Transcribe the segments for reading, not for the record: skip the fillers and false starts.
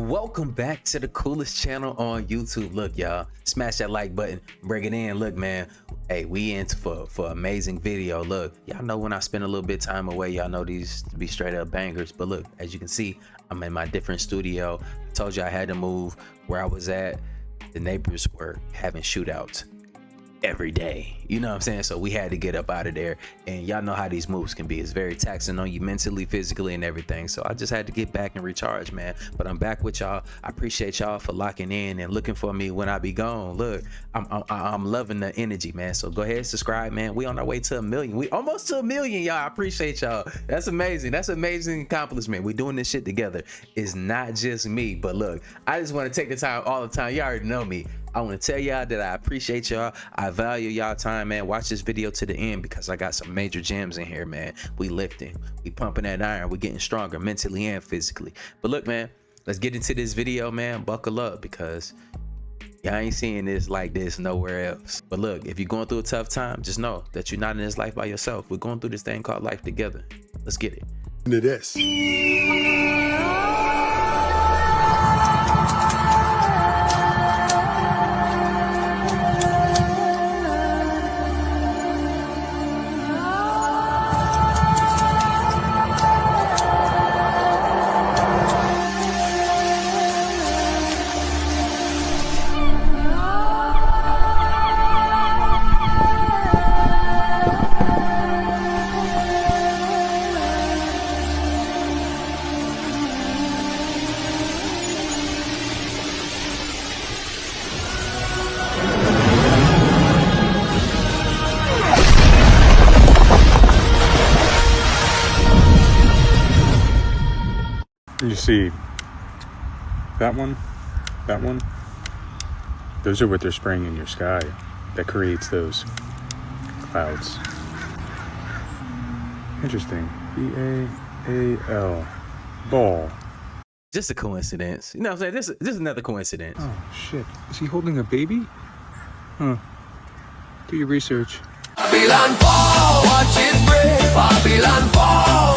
Welcome back to the coolest channel on YouTube. Look, y'all, smash that like button, bring it in. Look, man, hey, we in for amazing video. Look, y'all know when I spend a little bit of time away, y'all know these to be straight up bangers. But look, as you can see, I'm in my different studio. I told you I had to move where I was at. The neighbors were having shootouts every day, you know what I'm saying? So we had to get up out of there, and y'all know how these moves can be. It's very taxing on you mentally, physically, and everything. So I just had to get back and recharge, man. But I'm back with y'all. I appreciate y'all for locking in and looking for me when I be gone. Look, I'm loving the energy, man. So go ahead, subscribe, man. We on our way to 1 million. We almost to 1 million, y'all. I appreciate y'all. That's amazing. That's an amazing accomplishment. We doing this shit together. It's not just me. But look, I just want to take the time all the time. Y'all already know me. I want to tell y'all that I appreciate y'all. I value y'all time, man. Watch this video to the end because I got some major gems in here, man. We lifting, we pumping that iron, we getting stronger mentally and physically. But look, man, let's get into this video, man. Buckle up because y'all ain't seeing this like this nowhere else. But look, if you're going through a tough time, just know that you're not in this life by yourself. We're going through this thing called life together. Let's get it. Into this. You see that one, those are what they're spraying in your sky that creates those clouds. Interesting. B-A-A-L, ball. Just a coincidence. You know what I'm saying? This is another coincidence. Oh shit, is he holding a baby? Huh, do your research. Babylon fall, watch it break, Babylon fall.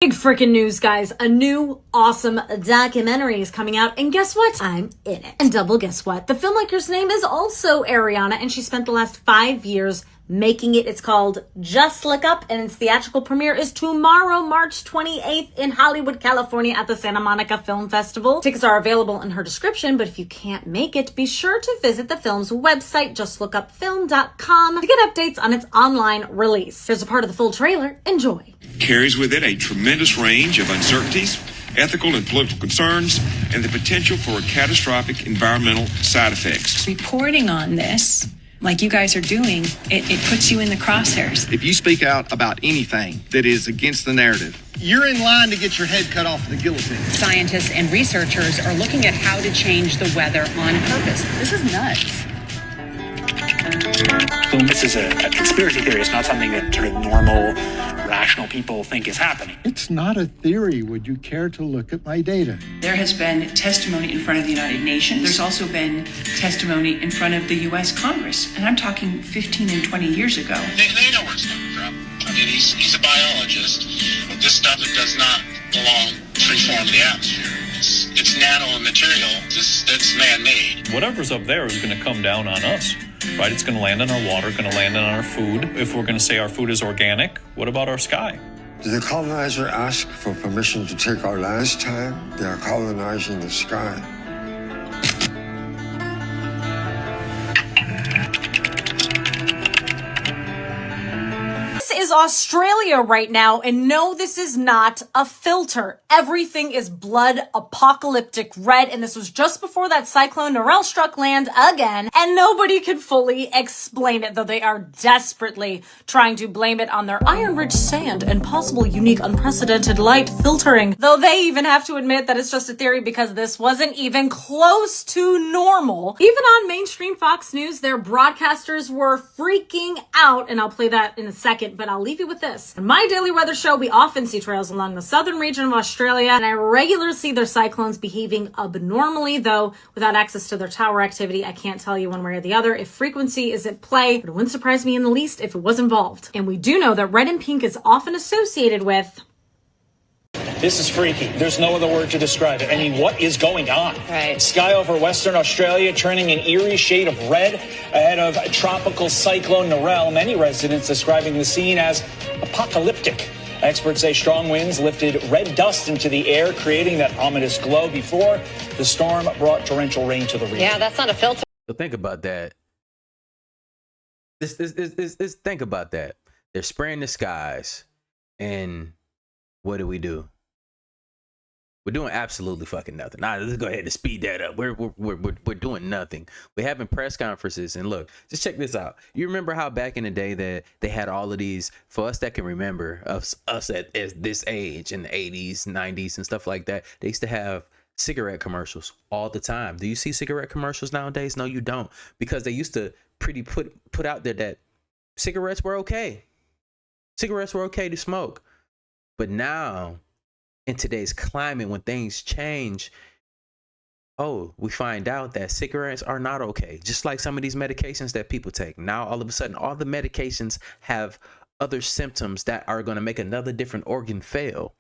Big freaking news, guys. A new awesome documentary is coming out, and guess what? I'm in it. And double guess what? The filmmaker's name is also Ariana, and she spent the last 5 years making it. It's called Just Look Up, and its theatrical premiere is tomorrow, March 28th in Hollywood, California at the Santa Monica Film Festival. Tickets are available in her description, but if you can't make it, be sure to visit the film's website, justlookupfilm.com, to get updates on its online release. Here's a part of the full trailer. Enjoy. Carries with it a tremendous range of uncertainties, ethical and political concerns, and the potential for catastrophic environmental side effects. Reporting on this, like you guys are doing, it puts you in the crosshairs. If you speak out about anything that is against the narrative, you're in line to get your head cut off the guillotine. Scientists and researchers are looking at how to change the weather on purpose. This is nuts. This is a conspiracy theory. It's not something that sort of normal, rational people think is happening. It's not a theory. Would you care to look at my data? There has been testimony in front of the United Nations. There's also been testimony in front of the U.S. Congress. And I'm talking 15 and 20 years ago. They know where it's coming from. I mean, he's a biologist. But this stuff, it does not belong free-form in the atmosphere. It's nano material. It's man-made. Whatever's up there is going to come down on us. Right, it's going to land on our water, going to land on our food. If we're going to say our food is organic, what about our sky? Did the colonizer ask for permission to take our land? This time, they are colonizing the sky. Is Australia right now, and no, this is not a filter. Everything is blood apocalyptic red, and this was just before that cyclone Narelle struck land again, and nobody could fully explain it, though they are desperately trying to blame it on their iron-rich sand and possible unique unprecedented light filtering, though they even have to admit that it's just a theory because this wasn't even close to normal. Even on mainstream Fox News, their broadcasters were freaking out, and I'll play that in a second, but I'll leave you with this. In my daily weather show, we often see trails along the southern region of Australia, and I regularly see their cyclones behaving abnormally, though without access to their tower activity, I can't tell you one way or the other if frequency is at play, but it wouldn't surprise me in the least if it was involved. And we do know that red and pink is often associated with... This is freaky. There's no other word to describe it. I mean, what is going on? Right. Sky over Western Australia turning an eerie shade of red ahead of tropical cyclone Narelle. Many residents describing the scene as apocalyptic. Experts say strong winds lifted red dust into the air, creating that ominous glow before the storm brought torrential rain to the region. Yeah, that's not a filter. So think about that. Think about that. They're spraying the skies, and what do? We're doing absolutely fucking nothing. Nah, let's go ahead and speed that up. We're doing nothing. We're having press conferences, and look, just check this out. You remember how back in the day that they had all of these, for us that can remember, us at this age in the 80s, 90s, and stuff like that, they used to have cigarette commercials all the time. Do you see cigarette commercials nowadays? No, you don't, because they used to put out there that cigarettes were okay. Cigarettes were okay to smoke, but now, in today's climate, when things change, we find out that cigarettes are not okay. Just like some of these medications that people take. Now, all of a sudden, all the medications have other symptoms that are going to make another different organ fail.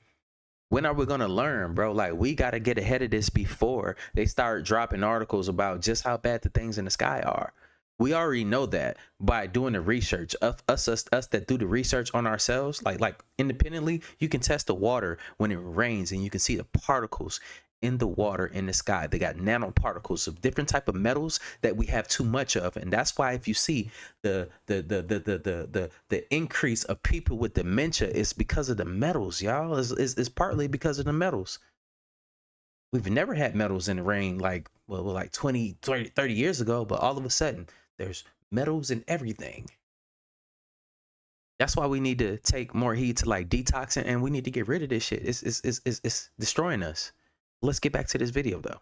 When are we going to learn, bro? Like, we got to get ahead of this before they start dropping articles about just how bad the things in the sky are. We already know that by doing the research. Us that do the research on ourselves, like independently, you can test the water when it rains, and you can see the particles in the water in the sky. They got nanoparticles of different type of metals that we have too much of, and that's why if you see the increase of people with dementia, is because of the metals, y'all. Is partly because of the metals. We've never had metals in the rain like 20, 30 years ago, but all of a sudden there's metals in everything. That's why we need to take more heed to like detoxing, and we need to get rid of this shit. It's destroying us. Let's get back to this video though.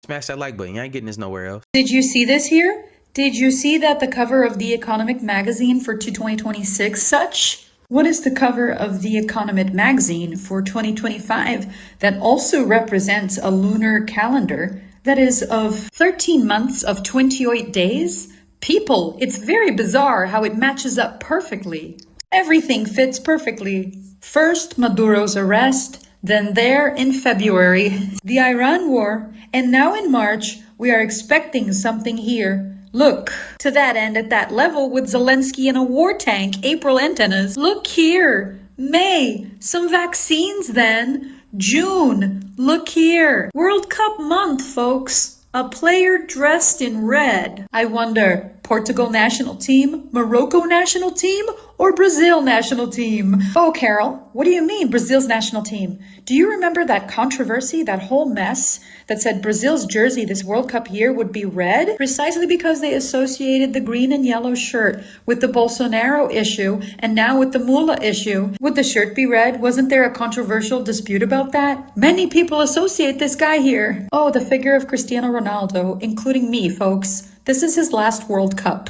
Smash that like button. You ain't getting this nowhere else. Did you see this here? Did you see that the cover of The Economic magazine for 2026 such? What is the cover of The Economic magazine for 2025 that also represents a lunar calendar that is of 13 months of 28 days? People, it's very bizarre how it matches up perfectly. Everything fits perfectly. First, Maduro's arrest, then there in February, the Iran war, and now in March, we are expecting something here. Look, to that end, at that level, with Zelensky in a war tank, April antennas. Look here, May, some vaccines then. June, look here. World Cup month, folks. A player dressed in red. I wonder, Portugal national team, Morocco national team, or Brazil national team? Oh, Carol, what do you mean Brazil's national team? Do you remember that controversy, that whole mess that said Brazil's jersey this World Cup year would be red? Precisely because they associated the green and yellow shirt with the Bolsonaro issue and now with the Mula issue. Would the shirt be red? Wasn't there a controversial dispute about that? Many people associate this guy here. Oh, the figure of Cristiano Ronaldo, including me, folks. This is his last World Cup.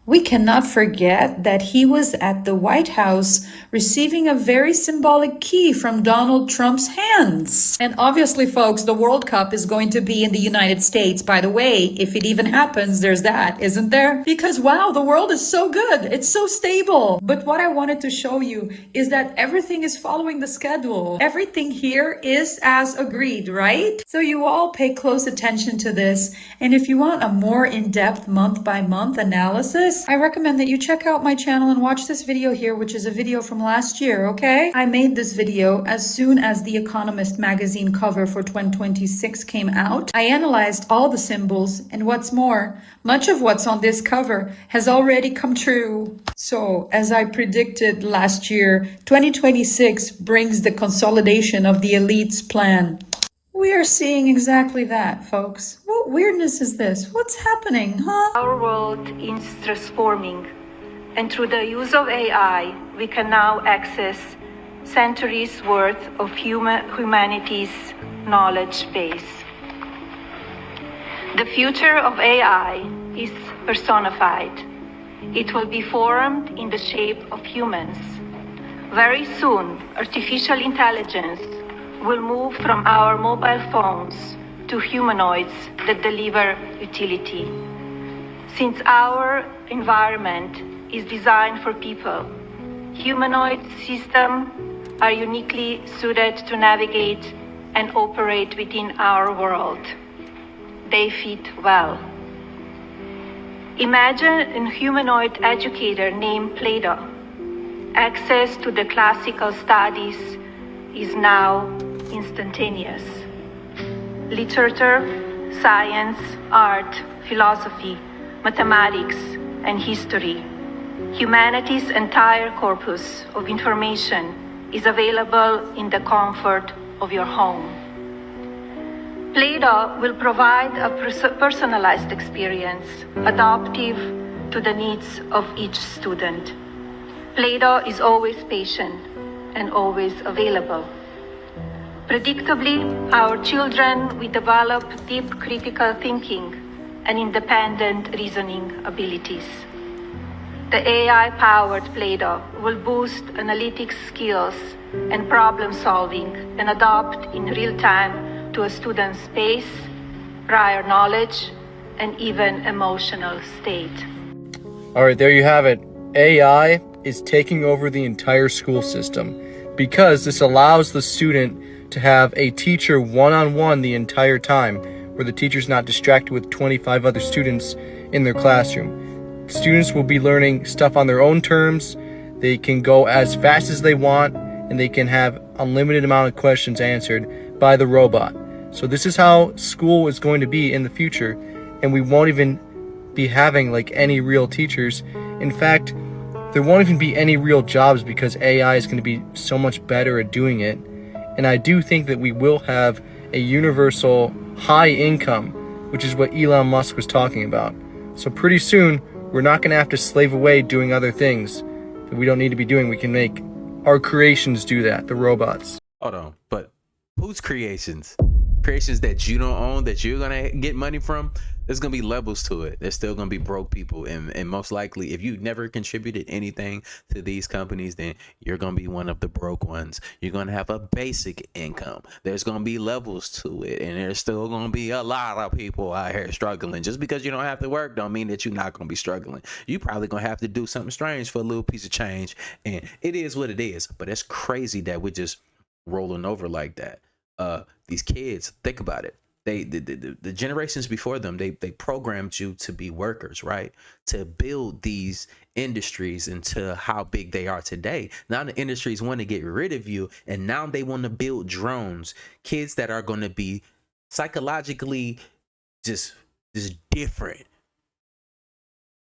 We cannot forget that he was at the White House receiving a very symbolic key from Donald Trump's hands. And obviously, folks, the World Cup is going to be in the United States. By the way, if it even happens, there's that, isn't there? Because wow, the world is so good. It's so stable. But what I wanted to show you is that everything is following the schedule. Everything here is as agreed, right? So you all pay close attention to this. And if you want a more in-depth month-by-month analysis, this, I recommend that you check out my channel and watch this video here, which is a video from last year, okay? I made this video as soon as the Economist magazine cover for 2026 came out. I analyzed all the symbols, and what's more, much of what's on this cover has already come true. So, as I predicted last year, 2026 brings the consolidation of the elite's plan. We are seeing exactly that, folks. What weirdness is this? What's happening, huh? Our world is transforming, and through the use of AI, we can now access centuries worth of humanity's knowledge base. The future of AI is personified. It will be formed in the shape of humans. Very soon, artificial intelligence will move from our mobile phones to humanoids that deliver utility. Since our environment is designed for people, humanoid systems are uniquely suited to navigate and operate within our world. They fit well. Imagine a humanoid educator named Plato. Access to the classical studies is now instantaneous. Literature, science, art, philosophy, mathematics, and history. Humanity's entire corpus of information is available in the comfort of your home. Plato will provide a personalized experience, adaptive to the needs of each student. Plato is always patient and always available. Predictably, our children will develop deep critical thinking and independent reasoning abilities. The AI-powered Plato will boost analytics skills and problem solving and adapt in real time to a student's pace, prior knowledge, and even emotional state. All right, there you have it. AI is taking over the entire school system because this allows the student to have a teacher one-on-one the entire time, where the teacher's not distracted with 25 other students in their classroom. Students will be learning stuff on their own terms. They can go as fast as they want, and they can have unlimited amount of questions answered by the robot. So this is how school is going to be in the future, and we won't even be having like any real teachers. In fact, there won't even be any real jobs because AI is going to be so much better at doing it. And I do think that we will have a universal high income, which is what Elon Musk was talking about. So pretty soon, we're not going to have to slave away doing other things that we don't need to be doing. We can make our creations do that, the robots. Hold on, but whose creations? Creations that you don't own, that you're gonna get money from? There's gonna be levels to it. There's still gonna be broke people, and most likely, if you never contributed anything to these companies, then you're gonna be one of the broke ones. You're gonna have a basic income. There's gonna be levels to it, and there's still gonna be a lot of people out here struggling. Just because you don't have to work don't mean that you're not gonna be struggling. You probably gonna have to do something strange for a little piece of change, and it is what it is. But it's crazy that we're just rolling over like that. These kids, think about it. The generations before them, they programmed you to be workers, right? To build these industries into how big they are today. Now the industries want to get rid of you, and now they want to build drones, kids that are going to be psychologically just different.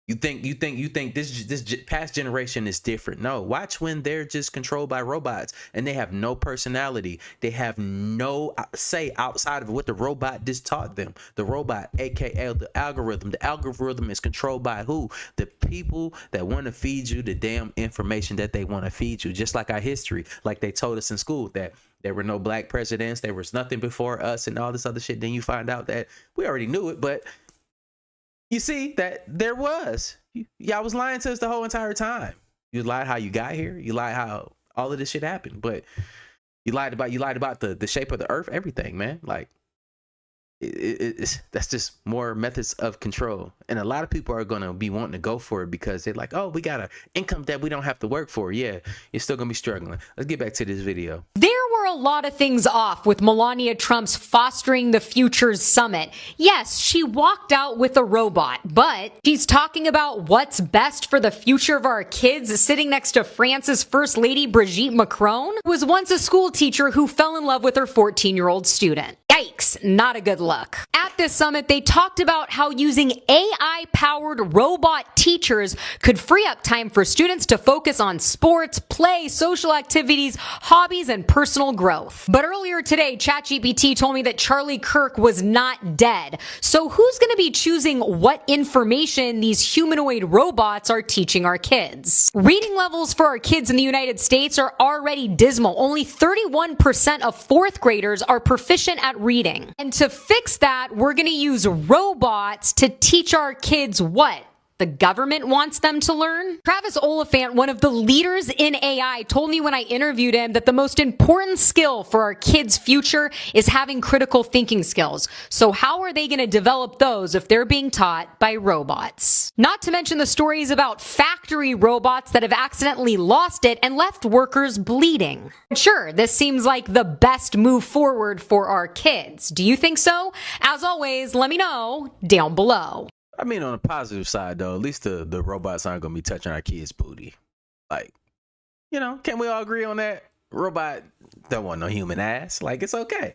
You think this past generation is different? No, watch when they're just controlled by robots and they have no personality. They have no say outside of what the robot just taught them. The robot, aka the algorithm. The algorithm is controlled by who? The people that want to feed you the damn information that they want to feed you. Just like our history, like they told us in school that there were no black presidents, there was nothing before us, and all this other shit. Then you find out that we already knew it, but you see that there was. Y'all was lying to us the whole entire time. You lied how you got here. You lied how all of this shit happened. But you lied about the shape of the earth, everything, man. Like that's just more methods of control. And a lot of people are gonna be wanting to go for it because they're like, oh, we got an income that we don't have to work for. Yeah, you're still gonna be struggling. Let's get back to this video. There were were a lot of things off with Melania Trump's Fostering the Futures Summit. Yes, she walked out with a robot, but she's talking about what's best for the future of our kids sitting next to France's First Lady Brigitte Macron, who was once a school teacher who fell in love with her 14-year-old student. Yikes, not a good look. At this summit, they talked about how using AI-powered robot teachers could free up time for students to focus on sports, play, social activities, hobbies, and personal growth. But earlier today, ChatGPT told me that Charlie Kirk was not dead. So who's going to be choosing what information these humanoid robots are teaching our kids? Reading levels for our kids in the United States are already dismal. Only 31% of fourth graders are proficient at reading. And to fix that, we're going to use robots to teach our kids what the government wants them to learn? Travis Oliphant, one of the leaders in AI, told me when I interviewed him that the most important skill for our kids' future is having critical thinking skills. So how are they going to develop those if they're being taught by robots? Not to mention the stories about factory robots that have accidentally lost it and left workers bleeding. Sure, this seems like the best move forward for our kids. Do you think so? As always, let me know down below. I mean, on the positive side, though, at least the robots aren't going to be touching our kids' booty. Like, you know, can we all agree on that? Robot don't want no human ass. Like, it's okay.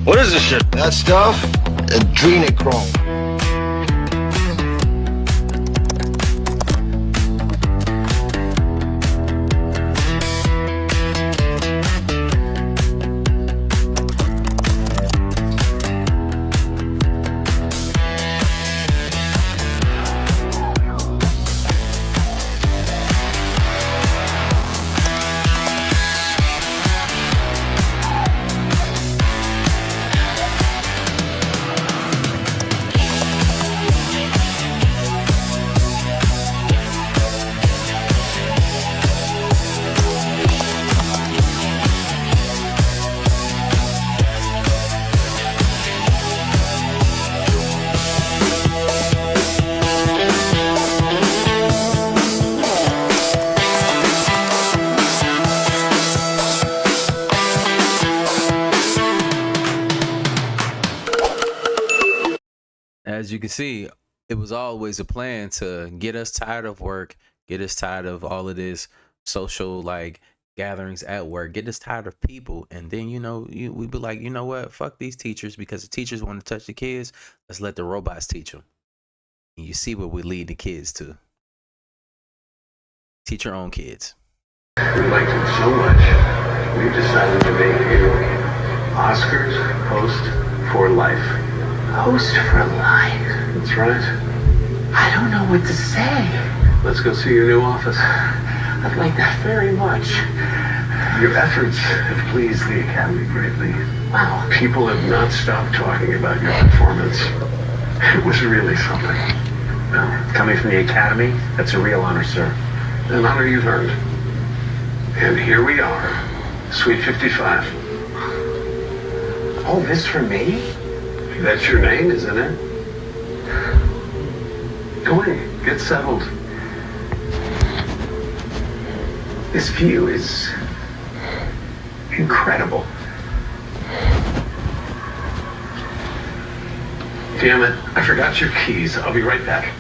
What is this shit? That stuff? Adrenochrome. As you can see, it was always a plan to get us tired of work, get us tired of all of this social like gatherings at work, get us tired of people. And then, you know, we'd be like, you know what, fuck these teachers, because the teachers want to touch the kids. Let's let the robots teach them. And you see what we lead the kids to. Teach your own kids. We liked it so much, we've decided to make you Oscars host for life. Host for life? That's right. I don't know what to say. Let's go see your new office. I'd like that very much. Your efforts have pleased the Academy greatly. Wow. People have not stopped talking about your performance. It was really something. Well, coming from the Academy, that's a real honor, sir. An honor you've earned. And here we are, Suite 55. All this for me? That's your name, isn't it? Go in, get settled. This view is incredible. Damn it, I forgot your keys. I'll be right back.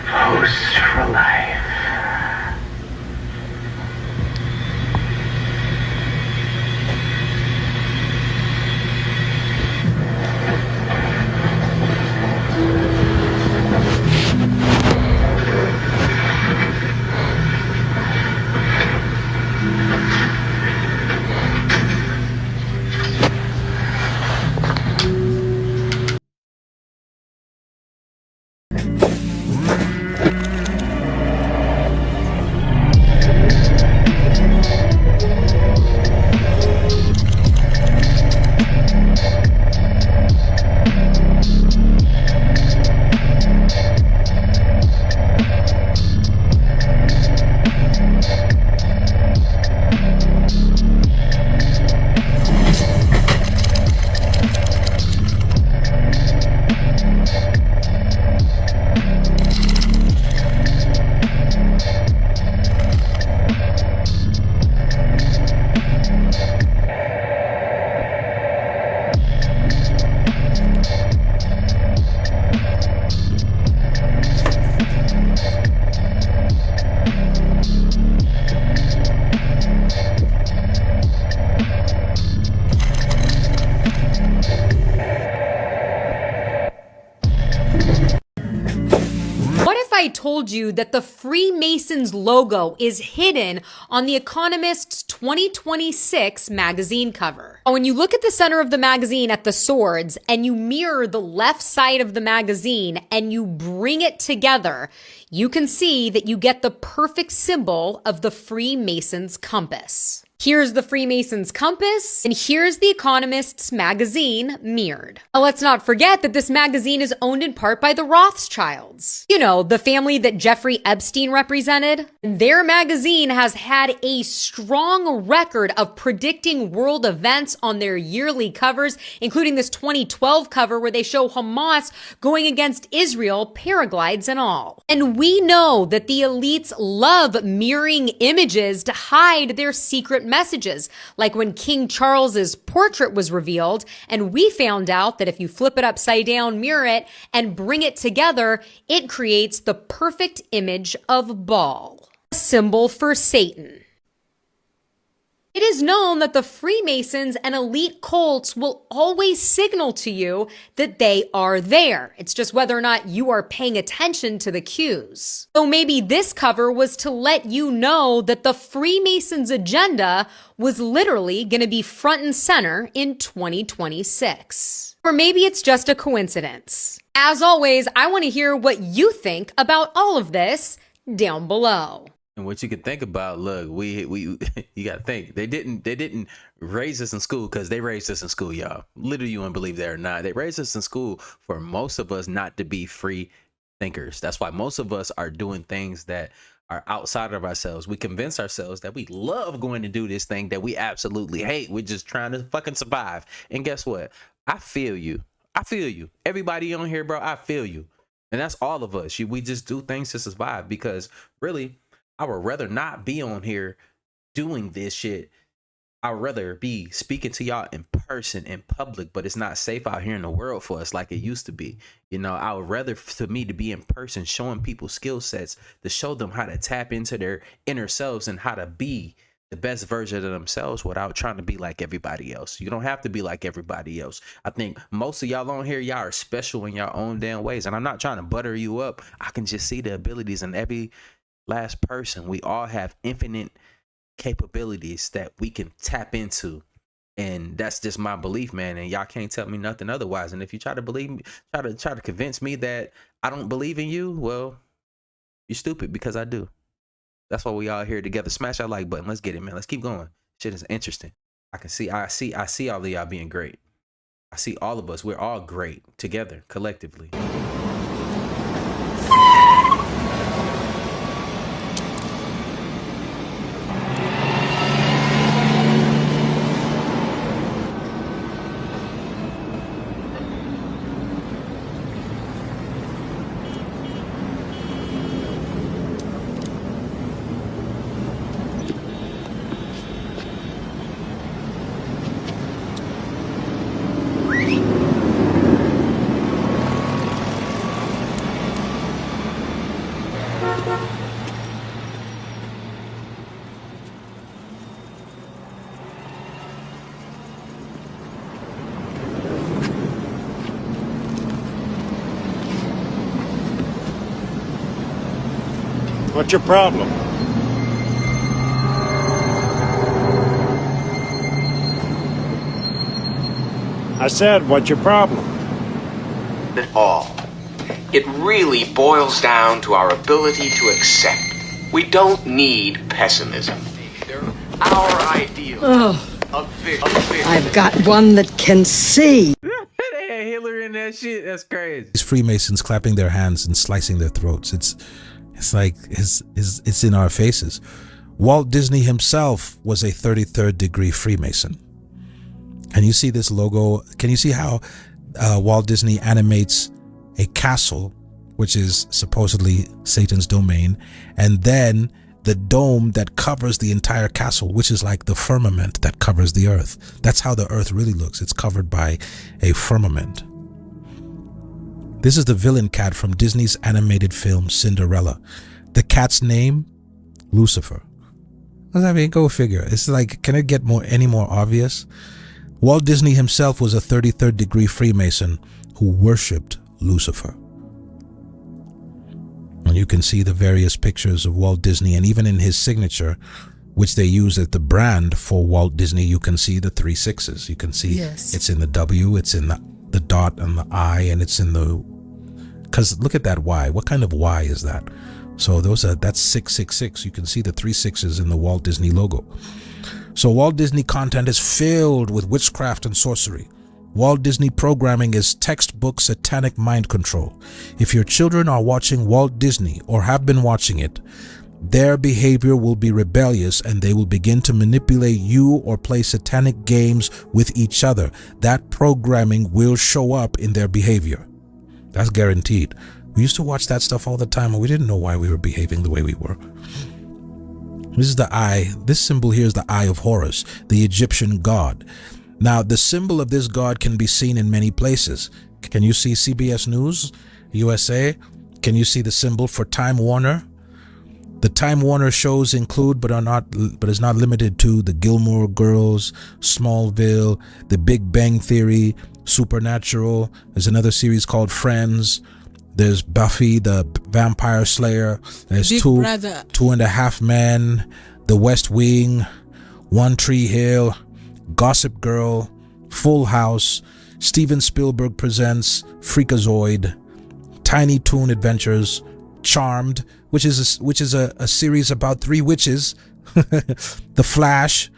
Host for life. told you that the Freemasons logo is hidden on The Economist's 2026 magazine cover. When you look at the center of the magazine at the swords and you mirror the left side of the magazine and you bring it together, you can see that you get the perfect symbol of the Freemasons compass. Here's the Freemasons compass, and here's The Economist's magazine mirrored. Now, let's not forget that this magazine is owned in part by the Rothschilds. You know, the family that Jeffrey Epstein represented. Their magazine has had a strong record of predicting world events on their yearly covers, including this 2012 cover where they show Hamas going against Israel, paraglides and all. And we know that the elites love mirroring images to hide their secret messages, like when King Charles's portrait was revealed, and we found out that if you flip it upside down, mirror it, and bring it together, it creates the perfect image of Baal, a symbol for Satan. It is known that the Freemasons and elite cults will always signal to you that they are there. It's just whether or not you are paying attention to the cues. So maybe this cover was to let you know that the Freemasons' agenda was literally going to be front and center in 2026. Or maybe it's just a coincidence. As always, I want to hear what you think about all of this down below. And what you can think about, look, we you got to think they didn't raise us in school because they raised us in school, y'all. Literally, you wouldn't believe that or not. They raised us in school for most of us not to be free thinkers. That's why most of us are doing things that are outside of ourselves. We convince ourselves that we love going to do this thing that we absolutely hate. We're just trying to fucking survive. And guess what? I feel you. I feel you. Everybody on here, bro, I feel you. And that's all of us. We just do things to survive because really, I would rather not be on here doing this shit. I'd rather be speaking to y'all in person, in public, but it's not safe out here in the world for us like it used to be. You know, I would rather to be in person, showing people skill sets to show them how to tap into their inner selves and how to be the best version of themselves without trying to be like everybody else. You don't have to be like everybody else. I think most of y'all on here, y'all are special in your own damn ways. And I'm not trying to butter you up. I can just see the abilities in every last person. We all have infinite capabilities that we can tap into, and that's just my belief, man. And y'all can't tell me nothing otherwise. And if you try to believe me, try to convince me that I don't believe in you, well, you're stupid, because I do. That's why we all here together. Smash that like button. Let's get it, man. Let's keep going. Shit is interesting. I see all of y'all being great. I see all of us. We're all great together, collectively. What's your problem? I said, what's your problem? At all. It really boils down to our ability to accept. We don't need pessimism. Our ideal of vision. I've got one that can see. They had Hillary in that shit. That's crazy. These Freemasons clapping their hands and slicing their throats. It's like it's in our faces. Walt Disney himself was a 33rd degree Freemason. Can you see this logo? Can you see how Walt Disney animates a castle, which is supposedly Satan's domain, and then the dome that covers the entire castle, which is like the firmament that covers the earth. That's how the earth really looks. It's covered by a firmament. This is the villain cat from Disney's animated film Cinderella. The cat's name, Lucifer. I mean, go figure. It's like, can it get any more obvious? Walt Disney himself was a 33rd degree Freemason who worshipped Lucifer. And and you can see the various pictures of Walt Disney, and even in his signature, which they use as the brand for Walt Disney, you can see the 3 6s. You can see it's in the W, it's in the dot and the I, and it's in the, because look at that Y. What kind of Y is that? So that's 666. You can see the 3 6s in the Walt Disney logo. So Walt Disney content is filled with witchcraft and sorcery. Walt Disney programming is textbook satanic mind control. If your children are watching Walt Disney or have been watching it, their behavior will be rebellious and they will begin to manipulate you or play satanic games with each other. That programming will show up in their behavior. That's guaranteed. We used to watch that stuff all the time and we didn't know why we were behaving the way we were. This is the eye. This symbol here is the Eye of Horus, the Egyptian god. Now, the symbol of this god can be seen in many places. Can you see CBS News, USA? Can you see the symbol for Time Warner? The Time Warner shows include, but is not limited to, the Gilmore Girls, Smallville, The Big Bang Theory, Supernatural. There's another series called Friends. There's Buffy the Vampire Slayer. There's Two and a Half Men, The West Wing, One Tree Hill, Gossip Girl, Full House, Steven Spielberg Presents, Freakazoid, Tiny Toon Adventures, Charmed, which is a series about 3 witches, The Flash,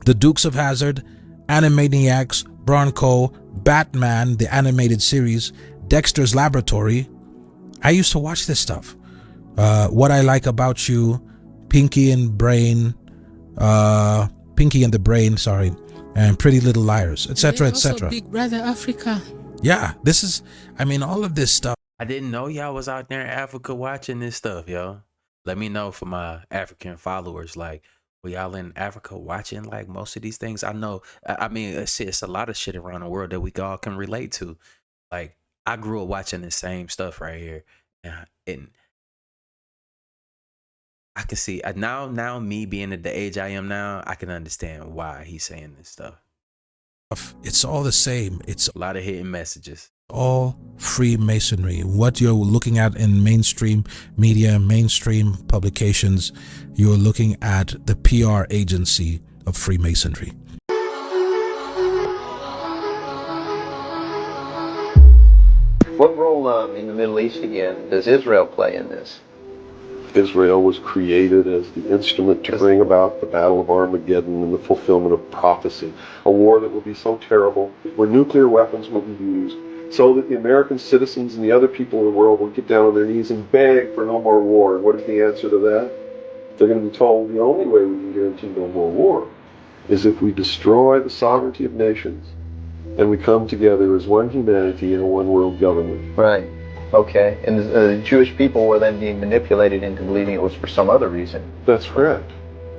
The Dukes of Hazzard, Animaniacs, Bronco, Batman, the animated series, Dexter's Laboratory. I used to watch this stuff. What I Like About You, Pinky and the Brain, and Pretty Little Liars, etc., etc. Big Brother Africa. Yeah, this is, all of this stuff. I didn't know y'all was out there in Africa watching this stuff, yo. Let me know for my African followers, like, were y'all in Africa watching like most of these things? I know, it's a lot of shit around the world that we all can relate to. Like, I grew up watching the same stuff right here, and I can see now me being at the age I am now, I can understand why he's saying this stuff. It's all the same. It's a lot of hidden messages. All Freemasonry. What you're looking at in mainstream media, mainstream publications, you're looking at the PR agency of Freemasonry. What role in the Middle East again does Israel play in this? Israel was created as the instrument to bring about the Battle of Armageddon and the fulfillment of prophecy, a war that will be so terrible, where nuclear weapons will be used, so that the American citizens and the other people in the world will get down on their knees and beg for no more war. And what is the answer to that? They're going to be told the only way we can guarantee no more war is if we destroy the sovereignty of nations and we come together as one humanity in a one world government. Right. Okay. And the Jewish people were then being manipulated into believing it was for some other reason. That's correct.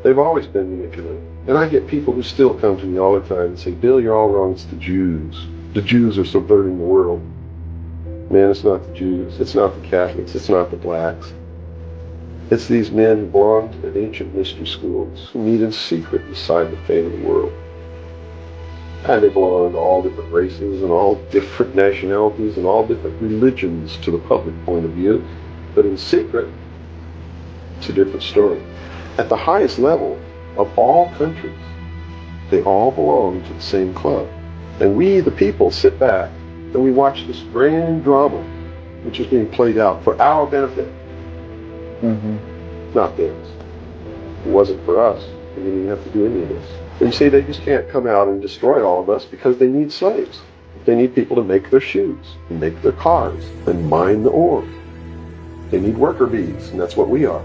They've always been manipulated. And I get people who still come to me all the time and say, Bill, you're all wrong. It's the Jews. The Jews are subverting the world. Man, it's not the Jews. It's not the Catholics. It's not the blacks. It's these men who belong to the ancient mystery schools who meet in secret to decide the fate of the world. And they belong to all different races and all different nationalities and all different religions to the public point of view. But in secret, it's a different story. At the highest level of all countries, they all belong to the same club. And we, the people, sit back and we watch this grand drama which is being played out for our benefit. Not theirs. If it wasn't for us, we didn't even have to do any of this. And you see, they just can't come out and destroy all of us because they need slaves. They need people to make their shoes, and make their cars, and mine the ore. They need worker bees, and that's what we are.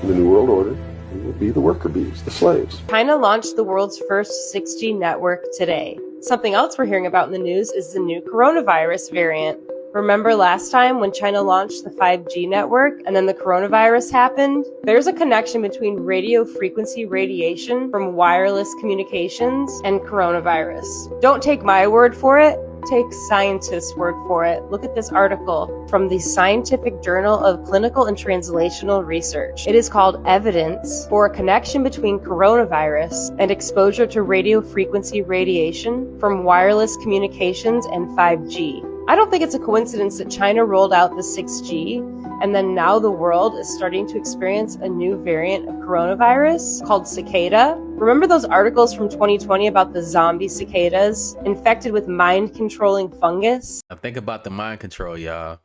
In the New World Order, we will be the worker bees, the slaves. China launched the world's first 6G network today. Something else we're hearing about in the news is the new coronavirus variant. Remember last time when China launched the 5G network and then the coronavirus happened? There's a connection between radio frequency radiation from wireless communications and coronavirus. Don't take my word for it. Take scientists' word for it. Look at this article from the Scientific Journal of Clinical and Translational Research. It is called Evidence for a Connection Between Coronavirus and Exposure to Radio Frequency Radiation from Wireless Communications and 5G. I don't think it's a coincidence that China rolled out the 6G And then now the world is starting to experience a new variant of coronavirus called cicada. Remember those articles from 2020 about the zombie cicadas infected with mind-controlling fungus? Now think about the mind control, y'all.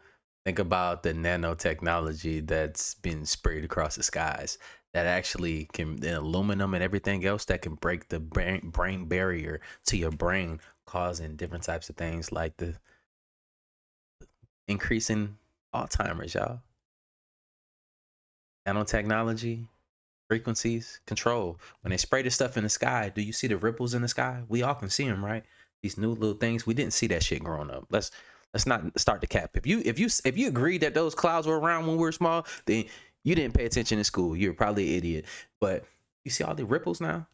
Think about the nanotechnology that's been sprayed across the skies that actually can, the aluminum and everything else that can break the brain barrier to your brain, causing different types of things like the increasing Alzheimer's, y'all. Nanotechnology, frequencies, control. When they spray this stuff in the sky, do you see the ripples in the sky? We all can see them, right? These new little things. We didn't see that shit growing up. Let's not start the cap. If you agree that those clouds were around when we were small, then you didn't pay attention in school. You're probably an idiot. But you see all the ripples now?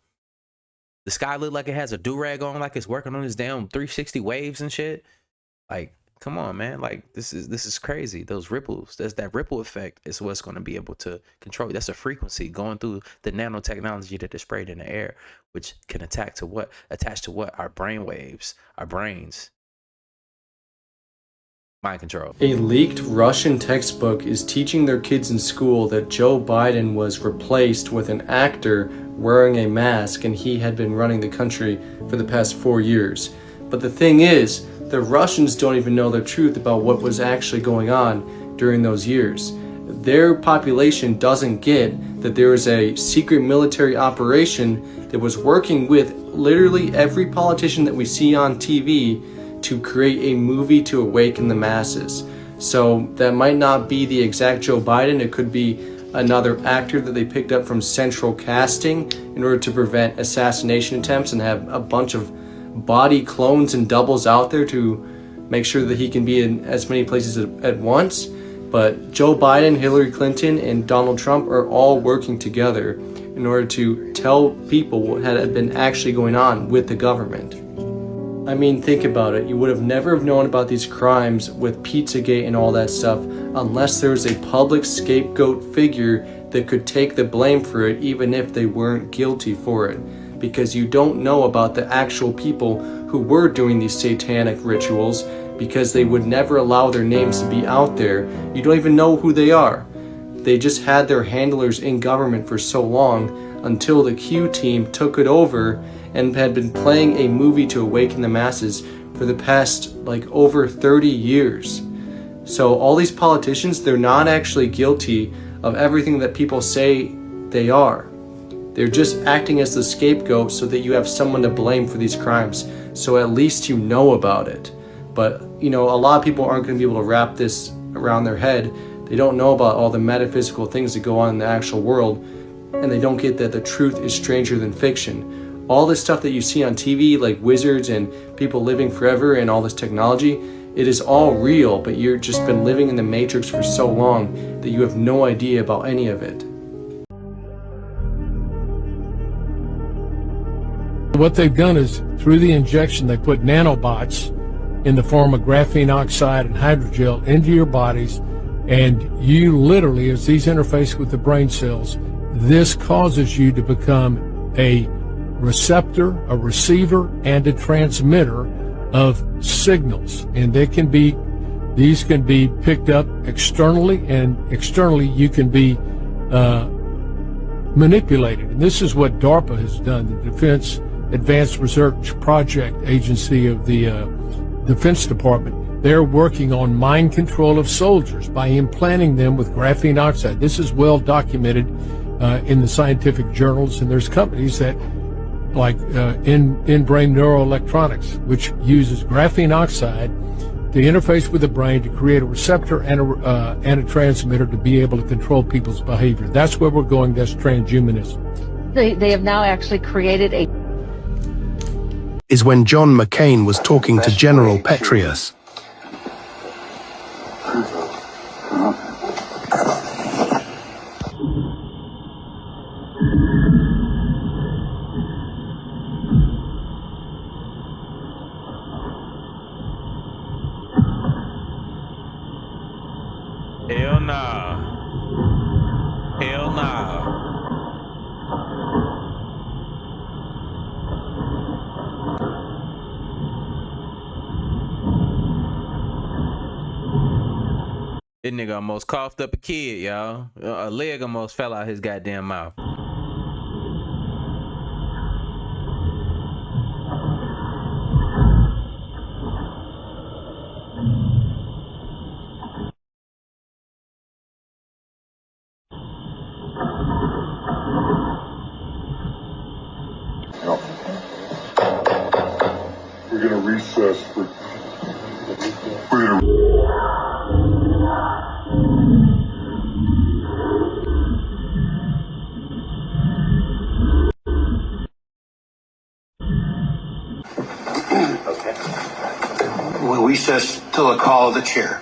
The sky look like it has a do-rag on, like it's working on its damn 360 waves and shit. Like, come on, man. Like, this is crazy. Those ripples, that ripple effect is what's going to be able to control. That's a frequency going through the nanotechnology that is sprayed in the air, which can attach to what? Our brain waves, our brains. Mind control. A leaked Russian textbook is teaching their kids in school that Joe Biden was replaced with an actor wearing a mask, and he had been running the country for the past 4 years. But the thing is, the Russians don't even know the truth about what was actually going on during those years. Their population doesn't get that there was a secret military operation that was working with literally every politician that we see on TV to create a movie to awaken the masses. So that might not be the exact Joe Biden. It could be another actor that they picked up from central casting in order to prevent assassination attempts and have a bunch of body clones and doubles out there to make sure that he can be in as many places at once. But Joe Biden, Hillary Clinton, and Donald Trump are all working together in order to tell people what had been actually going on with the government. I mean, think about it. You would have never have known about these crimes with Pizzagate and all that stuff unless there was a public scapegoat figure that could take the blame for it, even if they weren't guilty for it. Because you don't know about the actual people who were doing these satanic rituals, because they would never allow their names to be out there. You don't even know who they are. They just had their handlers in government for so long until the Q team took it over and had been playing a movie to awaken the masses for the past over 30 years. So all these politicians, they're not actually guilty of everything that people say they are. They're just acting as the scapegoat so that you have someone to blame for these crimes, so at least you know about it. But a lot of people aren't going to be able to wrap this around their head. They don't know about all the metaphysical things that go on in the actual world, and they don't get that the truth is stranger than fiction. All this stuff that you see on TV, like wizards and people living forever and all this technology, it is all real, but you've just been living in the matrix for so long that you have no idea about any of it. What they've done is, through the injection, they put nanobots in the form of graphene oxide and hydrogel into your bodies, and you literally, as these interface with the brain cells, this causes you to become a receptor, a receiver, and a transmitter of signals. And these can be picked up externally, and externally you can be manipulated. And this is what DARPA has done, the Defense Advanced Research Project Agency of the Defense Department. They're working on mind control of soldiers by implanting them with graphene oxide. This is well documented in the scientific journals, and there's companies that like in-brain neuroelectronics, which uses graphene oxide to interface with the brain to create a receptor and a transmitter to be able to control people's behavior. That's where we're going. That's transhumanism. They have now actually created a... Is when John McCain was talking to General Petraeus. Hell nah. Hell nah. This nigga almost coughed up a kid, y'all. A leg almost fell out his goddamn mouth. We're gonna recess for. We're gonna. Okay. We'll recess till the call of the chair.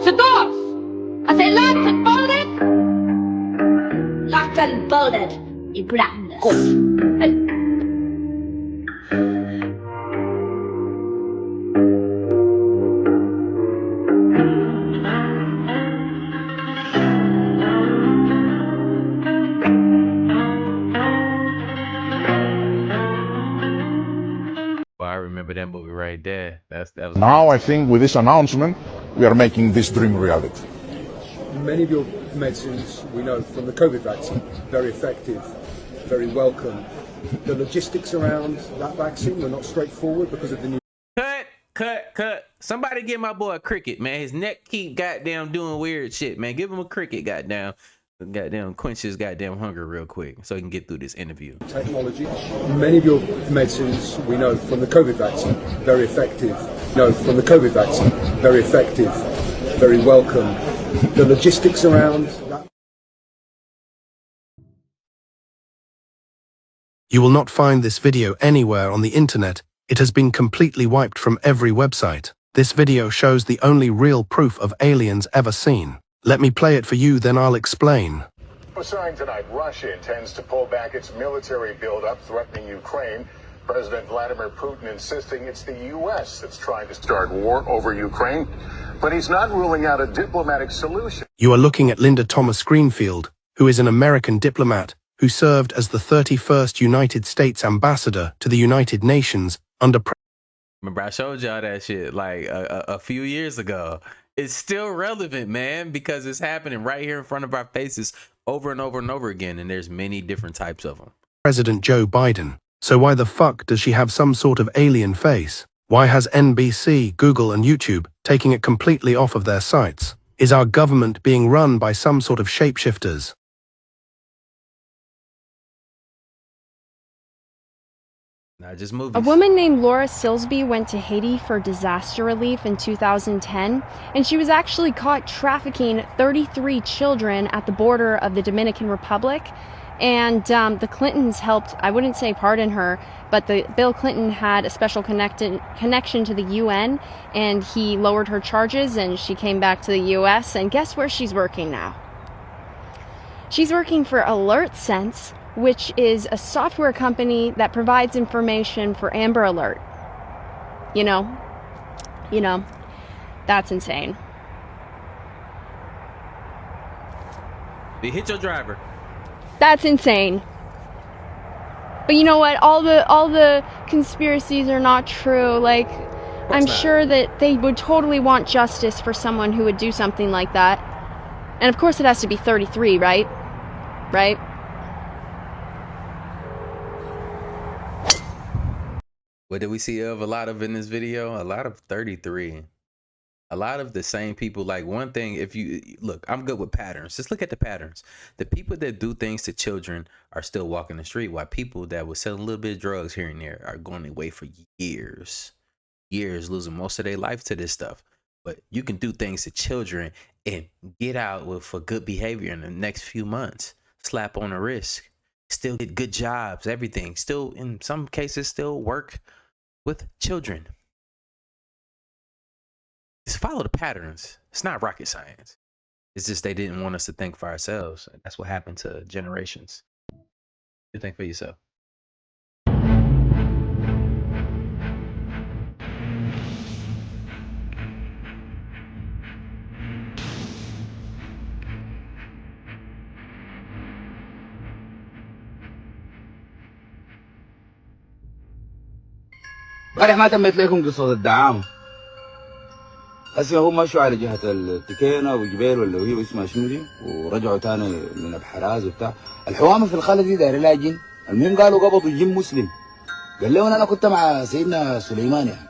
The doors! I say locked and bolted! Locked and bolted, you brand. Well, I remember that movie right there. That was Now I think with this announcement, we are making this dream reality. Many of your medicines, we know from the COVID vaccine, very effective, very welcome. The logistics around that vaccine were not straightforward because of the new... Cut. Somebody give my boy a cricket, man. His neck keep goddamn doing weird shit, man. Give him a cricket, goddamn. Goddamn quench his goddamn hunger real quick so he can get through this interview. Technology. Many of your medicines, we know from the COVID vaccine, very effective. No, from the COVID vaccine, very effective, very welcome. The logistics around that... You will not find this video anywhere on the internet. It has been completely wiped from every website. This video shows the only real proof of aliens ever seen. Let me play it for you, then I'll explain. Starting tonight, Russia intends to pull back its military buildup threatening Ukraine. President Vladimir Putin insisting it's the U.S. that's trying to start war over Ukraine, but he's not ruling out a diplomatic solution. You are looking at Linda Thomas Greenfield, who is an American diplomat who served as the 31st United States ambassador to the United Nations under Remember, I showed y'all that shit like a few years ago. It's still relevant, man, because it's happening right here in front of our faces over and over and over again, and there's many different types of them. President Joe Biden. So why the fuck does she have some sort of alien face? Why has NBC, Google, and YouTube taking it completely off of their sites? Is our government being run by some sort of shapeshifters? Not just movies. A woman named Laura Silsby went to Haiti for disaster relief in 2010, and she was actually caught trafficking 33 children at the border of the Dominican Republic. And the Clintons helped, I wouldn't say pardon her, but Bill Clinton had a special connection to the UN, and he lowered her charges, and she came back to the US, and guess where she's working now? She's working for AlertSense, which is a software company that provides information for Amber Alert. You know, that's insane. They hit your driver. That's insane. But you know what? All the conspiracies are not true. Like, I'm sure that they would totally want justice for someone who would do something like that. And of course it has to be 33, right? Right? What did we see of a lot of in this video? A lot of 33. A lot of the same people. Like, one thing, if you look, I'm good with patterns. Just look at the patterns. The people that do things to children are still walking the street, while people that were selling a little bit of drugs here and there are going away for years, losing most of their life to this stuff. But you can do things to children and get out with for good behavior in the next few months. Slap on the wrist, still get good jobs, everything. Still, in some cases, still work with children. Just follow the patterns. It's not rocket science. It's just they didn't want us to think for ourselves. That's what happened to generations. You think for yourself. امبارح ما تمت لكم قصة الدعامة. هسه هم مشوا على جهة التكينة وجبيل ولا هي اسمها شنو دي، ورجعوا تاني من الحراز وبتاع. الحوامة في الخالة دي داير لها جن. المهم قالوا قبضوا جن مسلم. قال لهم انا كنت مع سيدنا سليمان يعني.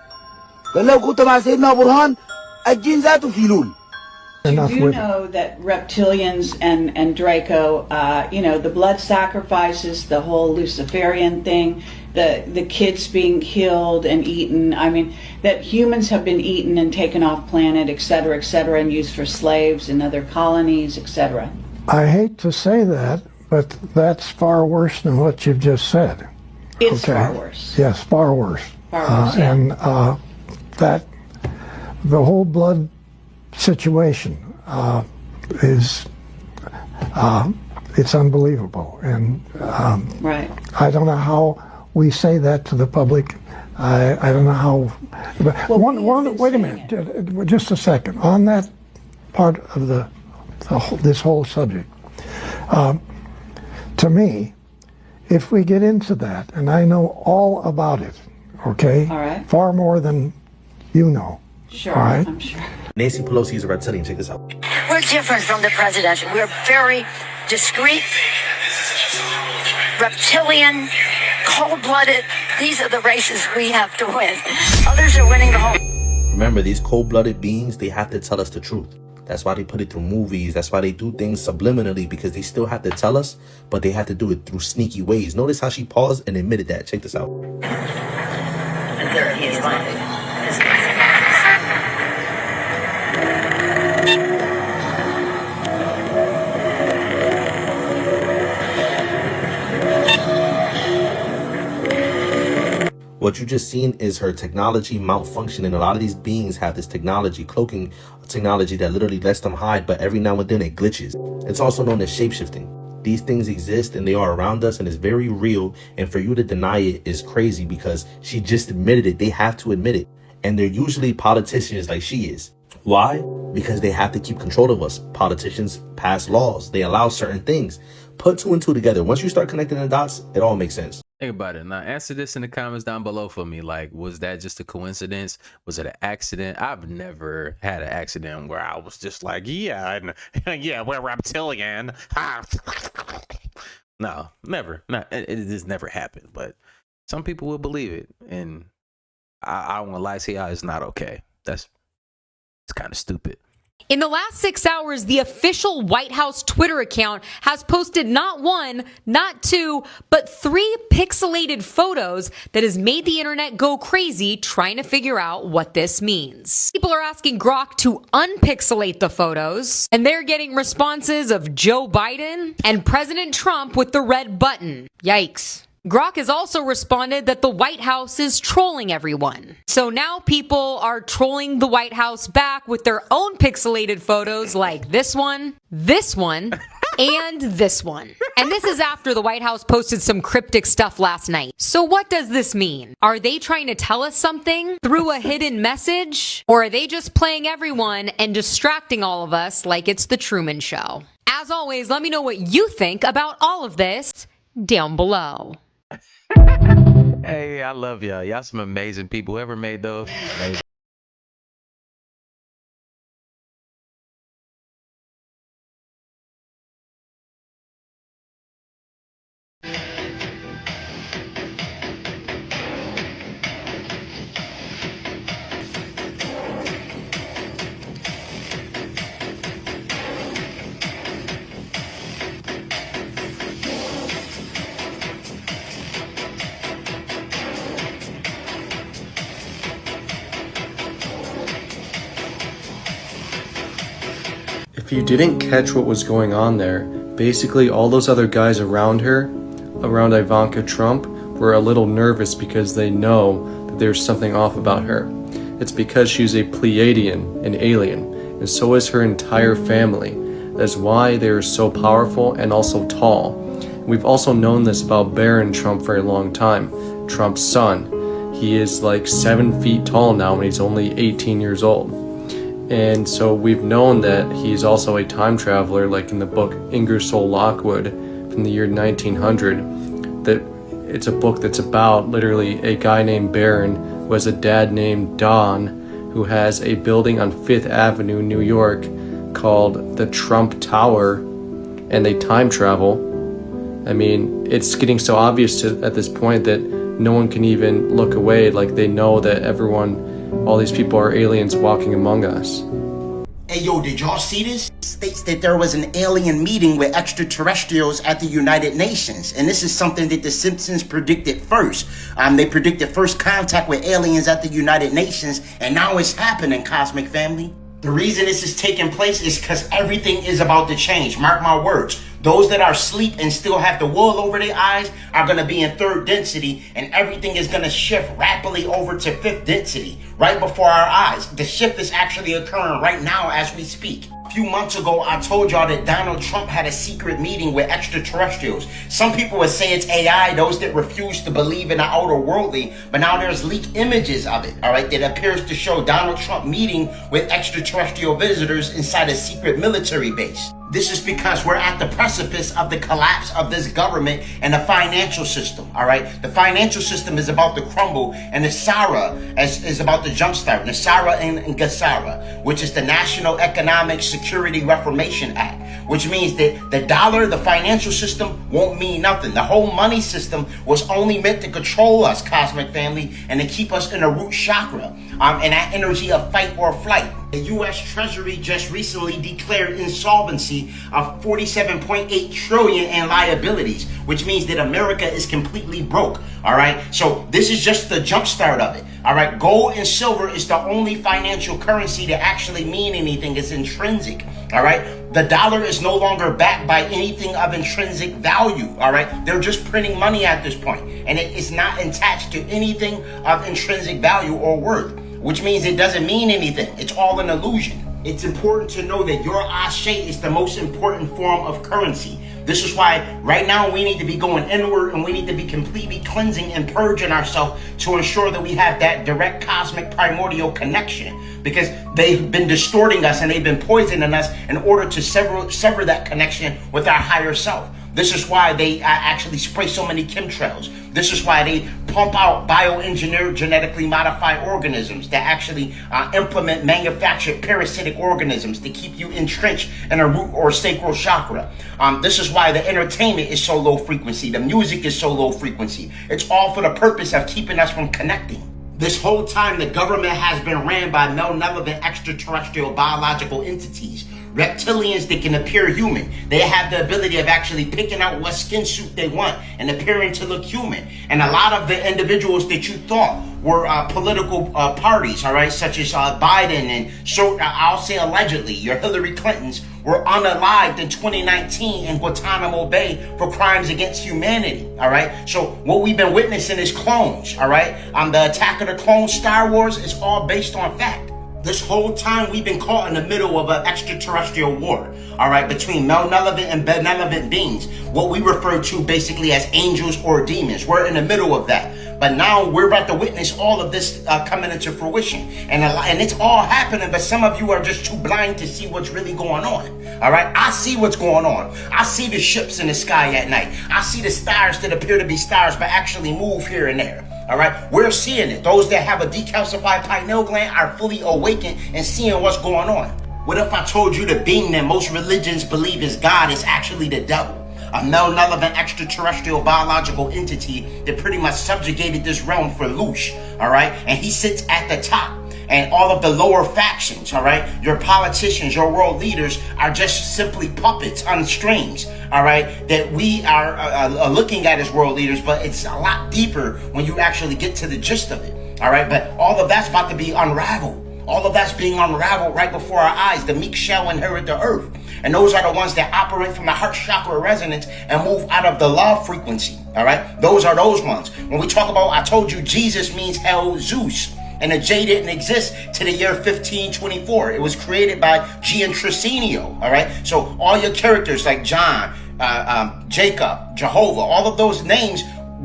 قال له كنت مع سيدنا برهان الجن ذاته في لول. You do know that reptilians and Draco, the blood sacrifices, the whole Luciferian thing, the kids being killed and eaten. I mean, that humans have been eaten and taken off planet, et cetera, and used for slaves in other colonies, etc. I hate to say that, but that's far worse than what you've just said. It's far worse. Yes, far worse. Far worse, yeah. And that the whole blood situation is it's unbelievable, and right. I don't know how we say that to the public. I don't know how. But well, wait a minute, just a second. On that part of this whole subject, to me, if we get into that, and I know all about it, okay, all right, far more than you know. Sure, all right? I'm sure. Nancy Pelosi is a reptilian. Check this out. We're different from the presidential. We're very discreet, reptilian, cold-blooded. These are the races we have to win. Others are winning the whole. Remember, these cold-blooded beings, they have to tell us the truth. That's why they put it through movies. That's why they do things subliminally, because they still have to tell us, but they have to do it through sneaky ways. Notice how she paused and admitted that. Check this out. And there he is lying. What you just seen is her technology malfunctioning. A lot of these beings have this technology, cloaking technology that literally lets them hide, but every now and then it glitches. It's also known as shapeshifting. These things exist and they are around us and it's very real. And for you to deny it is crazy, because she just admitted it. They have to admit it. And they're usually politicians like she is. Why? Because they have to keep control of us. Politicians pass laws. They allow certain things. Put two and two together. Once you start connecting the dots, it all makes sense. Think about it. Now, answer this in the comments down below for me. Like, was that just a coincidence? Was it an accident? I've never had an accident where I was just like, yeah, we're reptilian. No, never. It just never happened. But some people will believe it. And I won't lie to y'all, it's not okay. It's kind of stupid. In the last 6 hours, the official White House Twitter account has posted not one, not two, but 3 pixelated photos that has made the internet go crazy trying to figure out what this means. People are asking Grok to unpixelate the photos, and they're getting responses of Joe Biden and President Trump with the red button. Yikes. Grok has also responded that the White House is trolling everyone. So now people are trolling the White House back with their own pixelated photos like this one, and this one. And this is after the White House posted some cryptic stuff last night. So what does this mean? Are they trying to tell us something through a hidden message? Or are they just playing everyone and distracting all of us like it's the Truman Show? As always, let me know what you think about all of this down below. Hey, I love y'all. Y'all some amazing people. Whoever made those, amazing. If you didn't catch what was going on there, basically all those other guys around her, around Ivanka Trump, were a little nervous because they know that there's something off about her. It's because she's a Pleiadian, an alien, and so is her entire family. That's why they are so powerful and also tall. We've also known this about Barron Trump for a long time, Trump's son. He is like 7 feet tall now and he's only 18 years old. And so we've known that he's also a time traveler, like in the book Ingersoll Lockwood from the year 1900, that it's a book that's about literally a guy named Barron was a dad named Don who has a building on 5th Avenue, New York called the Trump Tower, and they time travel. I mean, it's getting so obvious at this point that no one can even look away. Like, they know that all these people are aliens walking among us. Hey, yo, did y'all see this? It states that there was an alien meeting with extraterrestrials at the United Nations. And this is something that the Simpsons predicted first. They predicted first contact with aliens at the United Nations, and now it's happening, Cosmic Family. The reason this is taking place is because everything is about to change. Mark my words. Those that are asleep and still have the wool over their eyes are going to be in 3rd density, and everything is going to shift rapidly over to 5th density right before our eyes. The shift is actually occurring right now as we speak. A few months ago, I told y'all that Donald Trump had a secret meeting with extraterrestrials. Some people would say it's AI, those that refuse to believe in the outer worldly, but now there's leaked images of it, all right, that appears to show Donald Trump meeting with extraterrestrial visitors inside a secret military base. This is because we're at the precipice of the collapse of this government and the financial system, all right? The financial system is about to crumble, and the SARA is about to jumpstart. The SARA and GASARA, which is the National Economic Security Reformation Act, which means that the dollar, the financial system, won't mean nothing. The whole money system was only meant to control us, Cosmic Family, and to keep us in a root chakra, and that energy of fight or flight. The U.S. Treasury just recently declared insolvency of $47.8 trillion in liabilities, which means that America is completely broke, all right? So this is just the jumpstart of it, all right? Gold and silver is the only financial currency that actually mean anything. It's intrinsic, all right? The dollar is no longer backed by anything of intrinsic value, all right? They're just printing money at this point, and it is not attached to anything of intrinsic value or worth, which means it doesn't mean anything. It's all an illusion. It's important to know that your ashe is the most important form of currency. This is why right now we need to be going inward, and we need to be completely cleansing and purging ourselves to ensure that we have that direct cosmic primordial connection, because they've been distorting us and they've been poisoning us in order to sever that connection with our higher self. This is why they actually spray so many chemtrails. This is why they pump out bioengineered, genetically modified organisms that actually implement manufactured parasitic organisms to keep you entrenched in a root or sacral chakra. This is why the entertainment is so low frequency. The music is so low frequency. It's all for the purpose of keeping us from connecting. This whole time, the government has been ran by malevolent extraterrestrial biological entities. Reptilians that can appear human. They have the ability of actually picking out what skin suit they want and appearing to look human. And a lot of the individuals that you thought were political parties, all right, such as Biden and so I'll say allegedly, your Hillary Clintons were unalived in 2019 in Guantanamo Bay for crimes against humanity, all right? So what we've been witnessing is clones, all right? The Attack of the Clones, Star Wars, is all based on fact. This whole time we've been caught in the middle of an extraterrestrial war, all right, between malevolent and benevolent beings, what we refer to basically as angels or demons. We're in the middle of that. But now we're about to witness all of this coming into fruition. And it's all happening, but some of you are just too blind to see what's really going on, all right? I see what's going on. I see the ships in the sky at night. I see the stars that appear to be stars but actually move here and there. All right, we're seeing it. Those that have a decalcified pineal gland are fully awakened and seeing what's going on. What if I told you the being that most religions believe is God is actually the devil? A malevolent extraterrestrial biological entity that pretty much subjugated this realm for Loosh, all right? And he sits at the top. And all of the lower factions, all right, your politicians, your world leaders are just simply puppets on strings, all right, that we are looking at as world leaders, but it's a lot deeper when you actually get to the gist of it, all right? But all of that's about to be unraveled. All of that's being unraveled right before our eyes. The meek shall inherit the earth. And those are the ones that operate from the heart chakra resonance and move out of the love frequency, all right? Those are those ones. When we talk about, I told you, Jesus means hell Zeus. And the J didn't exist to the year 1524. It was created by Giantricinio, all right? So all your characters like John, Jacob, Jehovah, all of those names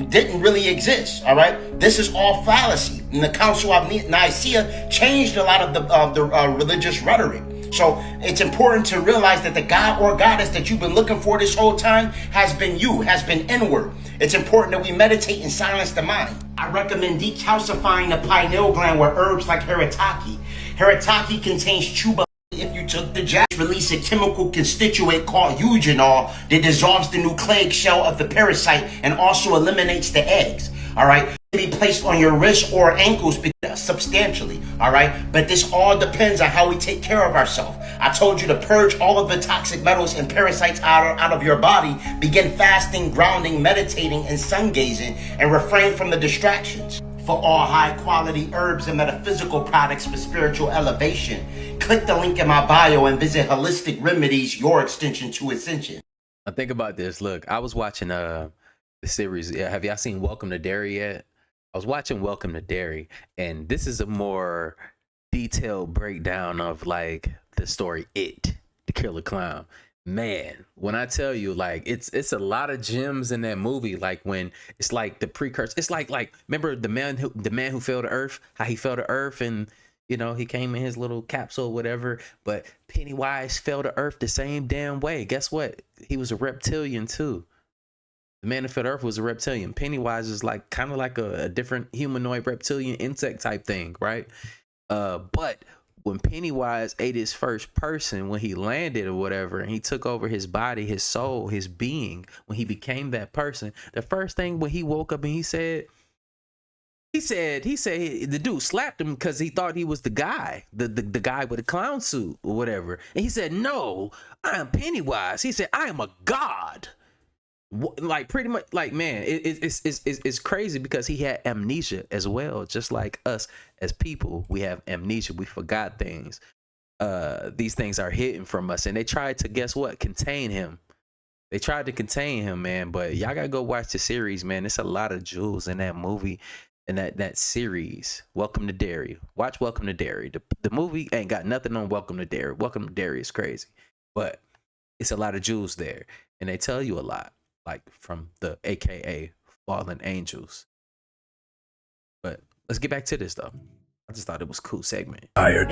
didn't really exist, all right? This is all fallacy. And the Council of Nicaea changed a lot of the religious rhetoric. So it's important to realize that the God or goddess that you've been looking for this whole time has been you, has been inward. It's important that we meditate and silence the mind. I recommend decalcifying the pineal gland with herbs like Haritaki. Haritaki contains chuba. If you took the jab, release a chemical constituent called eugenol that dissolves the nucleic shell of the parasite and also eliminates the eggs. All right, be placed on your wrists or ankles substantially. All right, but this all depends on how we take care of ourselves. I told you to purge all of the toxic metals and parasites out of your body. Begin fasting, grounding, meditating, and sun gazing, and refrain from the distractions. For all high-quality herbs and metaphysical products for spiritual elevation, click the link in my bio and visit Holistic Remedies, your extension to ascension. Now think about this. Look, I was watching the series. Have y'all seen Welcome to Derry yet? I was watching Welcome to Derry, and this is a more detailed breakdown of like the story It, the Killer Clown. Man, when I tell you, like, it's a lot of gems in that movie. Like when it's like the precursor, it's like remember the man who fell to Earth, how he fell to Earth, and you know he came in his little capsule, or whatever. But Pennywise fell to Earth the same damn way. Guess what? He was a reptilian too. The man who fell to Earth was a reptilian. Pennywise is like kind of like a different humanoid reptilian insect type thing, right? But when Pennywise ate his first person, when he landed or whatever, and he took over his body, his soul, his being, when he became that person, the first thing when he woke up and he said the dude slapped him because he thought he was the guy, the guy with the clown suit or whatever. And he said, "No, I am Pennywise." He said, "I am a god." Like pretty much, like, man, it's crazy because he had amnesia as well, just like us as people. We have amnesia. We forgot things. These things are hidden from us, and they tried to, guess what, contain him. They tried to contain him, man. But y'all gotta go watch the series, man. There's a lot of jewels in that movie and that series. Welcome to Derry. Watch Welcome to Derry. The movie ain't got nothing on Welcome to Derry. Welcome to Derry is crazy, but it's a lot of jewels there, and they tell you a lot. Like from the AKA fallen angels. But let's get back to this though. I just thought it was a cool segment. Tired.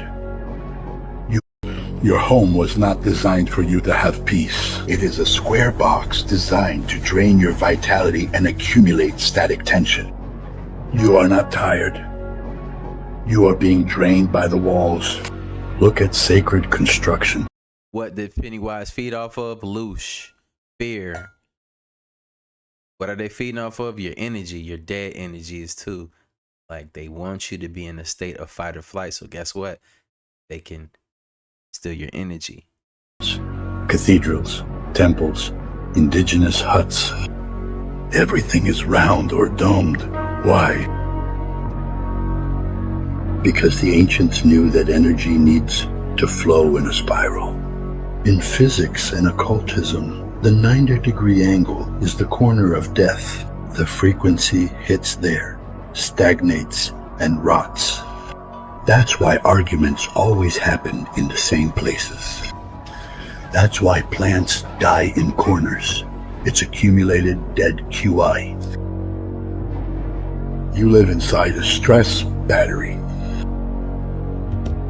Your home was not designed for you to have peace. It is a square box designed to drain your vitality and accumulate static tension. You are not tired. You are being drained by the walls. Look at sacred construction. What did Pennywise feed off of? Loosh. Fear. What are they feeding off of? Your energy, your dead energies too. Like they want you to be in a state of fight or flight. So guess what? They can steal your energy. Cathedrals, temples, indigenous huts. Everything is round or domed. Why? Because the ancients knew that energy needs to flow in a spiral. In physics and occultism, the 90-degree angle is the corner of death. The frequency hits there, stagnates, and rots. That's why arguments always happen in the same places. That's why plants die in corners. It's accumulated dead QI. You live inside a stress battery.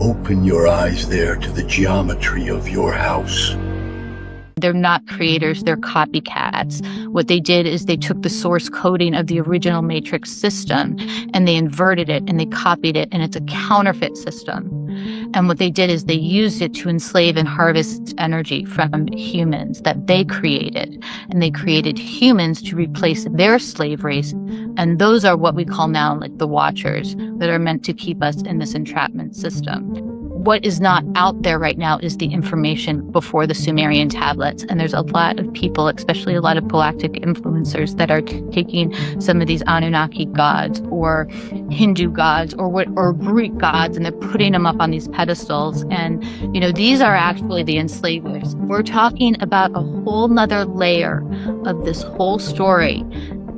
Open your eyes there to the geometry of your house. They're not creators, they're copycats. What they did is they took the source coding of the original Matrix system and they inverted it and they copied it, and it's a counterfeit system. And what they did is they used it to enslave and harvest energy from humans that they created. And they created humans to replace their slave race. And those are what we call now like the Watchers, that are meant to keep us in this entrapment system. What is not out there right now is the information before the Sumerian tablets. And there's a lot of people, especially a lot of galactic influencers, that are taking some of these Anunnaki gods or Hindu gods or Greek gods, and they're putting them up on these pedestals. And, you know, these are actually the enslavers. We're talking about a whole nother layer of this whole story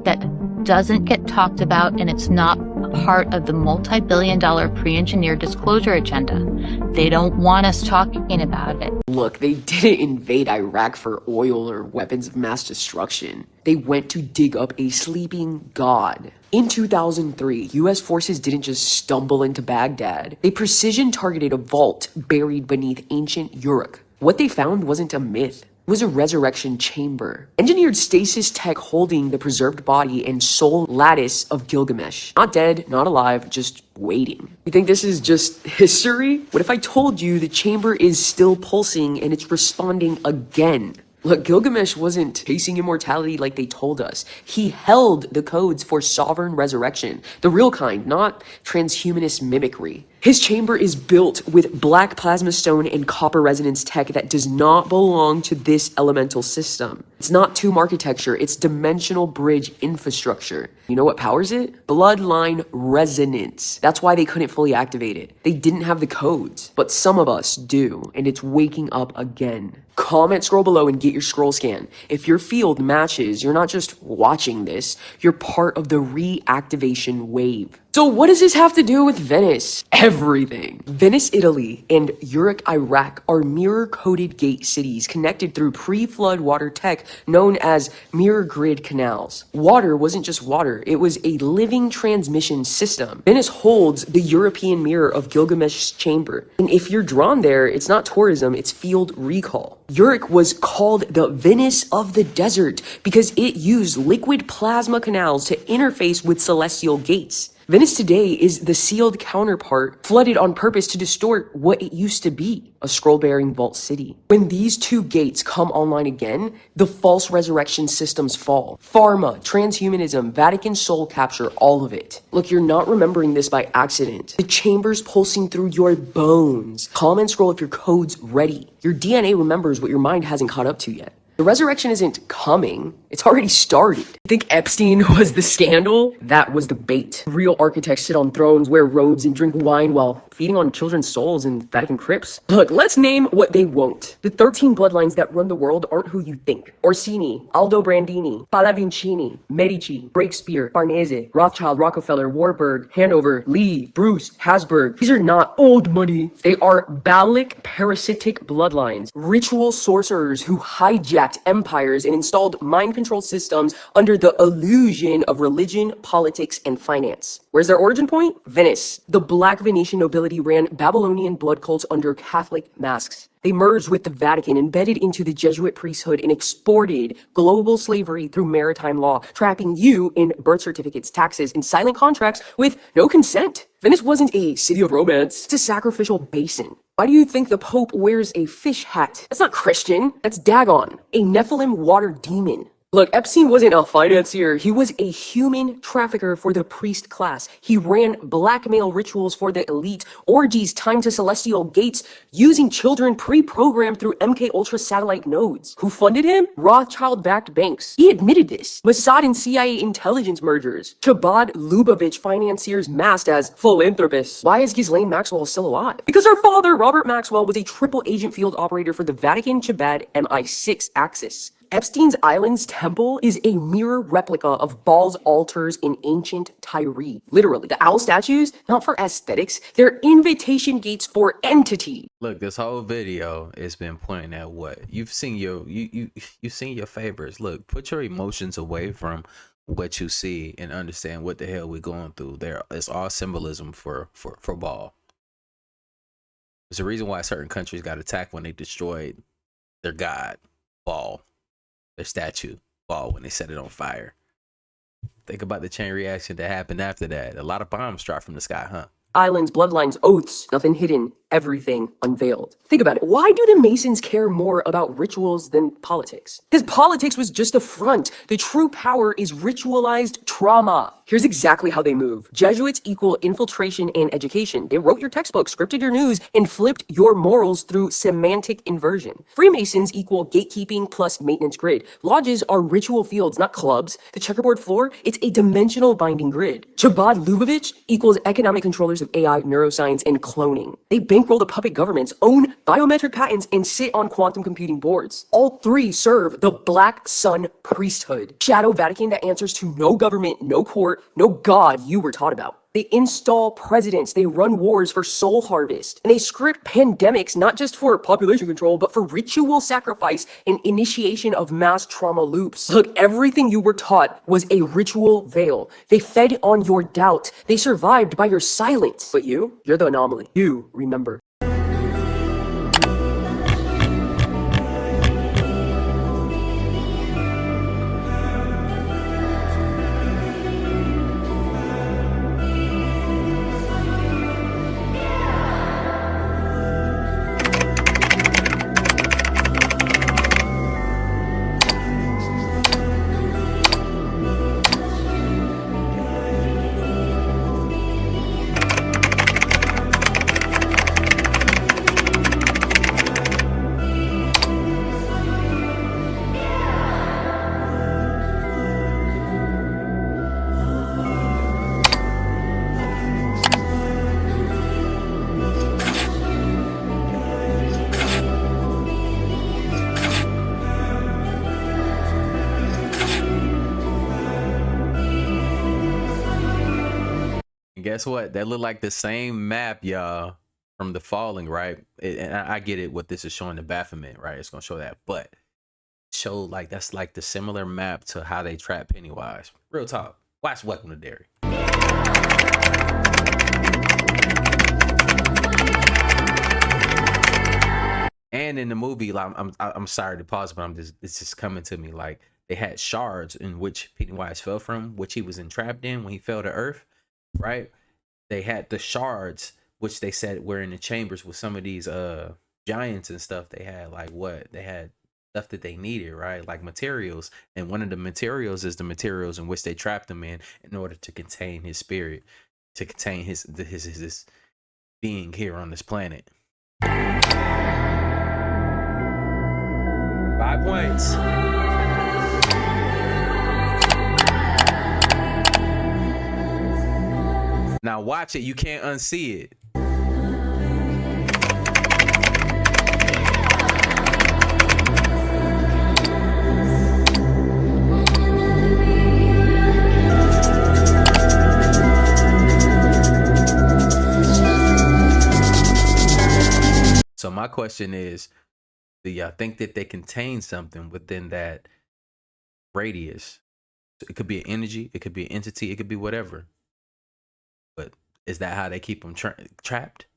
that doesn't get talked about, and it's not part of the multi-billion-dollar pre-engineered disclosure agenda. They don't want us talking about it. Look, they didn't invade Iraq for oil or weapons of mass destruction. They went to dig up a sleeping god. In 2003, US forces didn't just stumble into Baghdad. They precision targeted a vault buried beneath ancient Uruk. What they found wasn't a myth. was a resurrection chamber. Engineered stasis tech holding the preserved body and soul lattice of Gilgamesh. Not dead, not alive, just waiting. You think this is just history? What if I told you the chamber is still pulsing and it's responding again? Look, Gilgamesh wasn't chasing immortality like they told us. He held the codes for sovereign resurrection, the real kind, not transhumanist mimicry. His chamber is built with black plasma stone and copper resonance tech that does not belong to this elemental system. It's not tomb architecture, it's dimensional bridge infrastructure. You know what powers it? Bloodline resonance. That's why they couldn't fully activate it. They didn't have the codes, but some of us do, and it's waking up again. Comment scroll below and get your scroll scan. If your field matches, you're not just watching this, you're part of the reactivation wave. So what does this have to do with Venice? Everything. Venice, Italy, and Uruk, Iraq are mirror-coated gate cities connected through pre-flood water tech known as mirror grid canals. Water wasn't just water, it was a living transmission system. Venice holds the European mirror of Gilgamesh's chamber. And if you're drawn there, it's not tourism, it's field recall. Uruk was called the Venice of the desert because it used liquid plasma canals to interface with celestial gates. Venice today is the sealed counterpart, flooded on purpose to distort what it used to be, a scroll-bearing vault city. When these two gates come online again, the false resurrection systems fall. Pharma, transhumanism, Vatican soul capture, all of it. Look, you're not remembering this by accident. The chamber's pulsing through your bones. Comment scroll if your code's ready. Your DNA remembers what your mind hasn't caught up to yet. The resurrection isn't coming, it's already started. You think Epstein was the scandal? That was the bait. Real architects sit on thrones, wear robes, and drink wine while feeding on children's souls in Vatican crypts. Look, let's name what they won't. The 13 bloodlines that run the world aren't who you think. Orsini, Aldo Brandini, Pallavicini, Medici, Breakspear, Farnese, Rothschild, Rockefeller, Warburg, Hanover, Lee, Bruce, Habsburg. These are not old money. They are Baalic parasitic bloodlines. Ritual sorcerers who hijack empires and installed mind control systems under the illusion of religion, politics, and finance. Where's their origin point? Venice. The black Venetian nobility ran Babylonian blood cults under Catholic masks. They merged with the Vatican, embedded into the Jesuit priesthood, and exported global slavery through maritime law, trapping you in birth certificates, taxes, and silent contracts with no consent. Venice wasn't a city of romance, it's a sacrificial basin. Why do you think the Pope wears a fish hat? That's not Christian, that's Dagon, a Nephilim water demon. Look, Epstein wasn't a financier, he was a human trafficker for the priest class. He ran blackmail rituals for the elite, orgies timed to celestial gates, using children pre-programmed through MK Ultra satellite nodes. Who funded him? Rothschild-backed banks. He admitted this. Mossad and CIA intelligence mergers. Chabad Lubavitch financiers masked as philanthropists. Why is Ghislaine Maxwell still alive? Because her father, Robert Maxwell, was a triple agent field operator for the Vatican Chabad MI6 axis. Epstein's Island's temple is a mirror replica of Baal's altars in ancient Tyre. Literally, the owl statues, not for aesthetics, they're invitation gates for entity. Look, this whole video has been pointing at what you've seen you've seen your favorites. Look, put your emotions away from what you see and understand what the hell we're going through. It's all symbolism for Baal. There's a reason why certain countries got attacked when they destroyed their god, Baal. Their statue, Baal, when they set it on fire. Think about the chain reaction that happened after that. A lot of bombs dropped from the sky, huh? Islands, bloodlines, oaths, nothing hidden, everything unveiled. Think about it. Why do the Masons care more about rituals than politics? Because politics was just a front. The true power is ritualized trauma. Here's exactly how they move. Jesuits equal infiltration and education. They wrote your textbook, scripted your news, and flipped your morals through semantic inversion. Freemasons equal gatekeeping plus maintenance grid. Lodges are ritual fields, not clubs. The checkerboard floor, it's a dimensional binding grid. Chabad Lubavitch equals economic controllers of AI, neuroscience, and cloning. They bankroll the puppet governments, own biometric patents, and sit on quantum computing boards. All three serve the Black Sun priesthood. Shadow Vatican that answers to no government, no court, no god you were taught about. They install presidents, they run wars for soul harvest, and they script pandemics not just for population control, but for ritual sacrifice and initiation of mass trauma loops. Look, everything you were taught was a ritual veil. They fed on your doubt. They survived by your silence. But you're the anomaly. You remember. guess what? That look like the same map, y'all, from The Falling, right? And I get it. What this is showing the Baphomet, right? It's gonna show that, but show like that's like the similar map to how they trap Pennywise. Real talk. Watch Welcome to Derry. And in the movie, like I'm sorry to pause, but it's just coming to me. Like they had shards in which Pennywise fell from, which he was entrapped in when he fell to Earth, right? They had the shards, which they said were in the chambers with some of these giants and stuff. They had like what? They had stuff that they needed, right? Like materials. And one of the materials is the materials in which they trapped him in order to contain his spirit, to contain his being here on this planet. 5 points. Now watch it. You can't unsee it. So my question is, do y'all think that they contain something within that radius? It could be an energy, it could be an entity, it could be whatever. But is that how they keep them trapped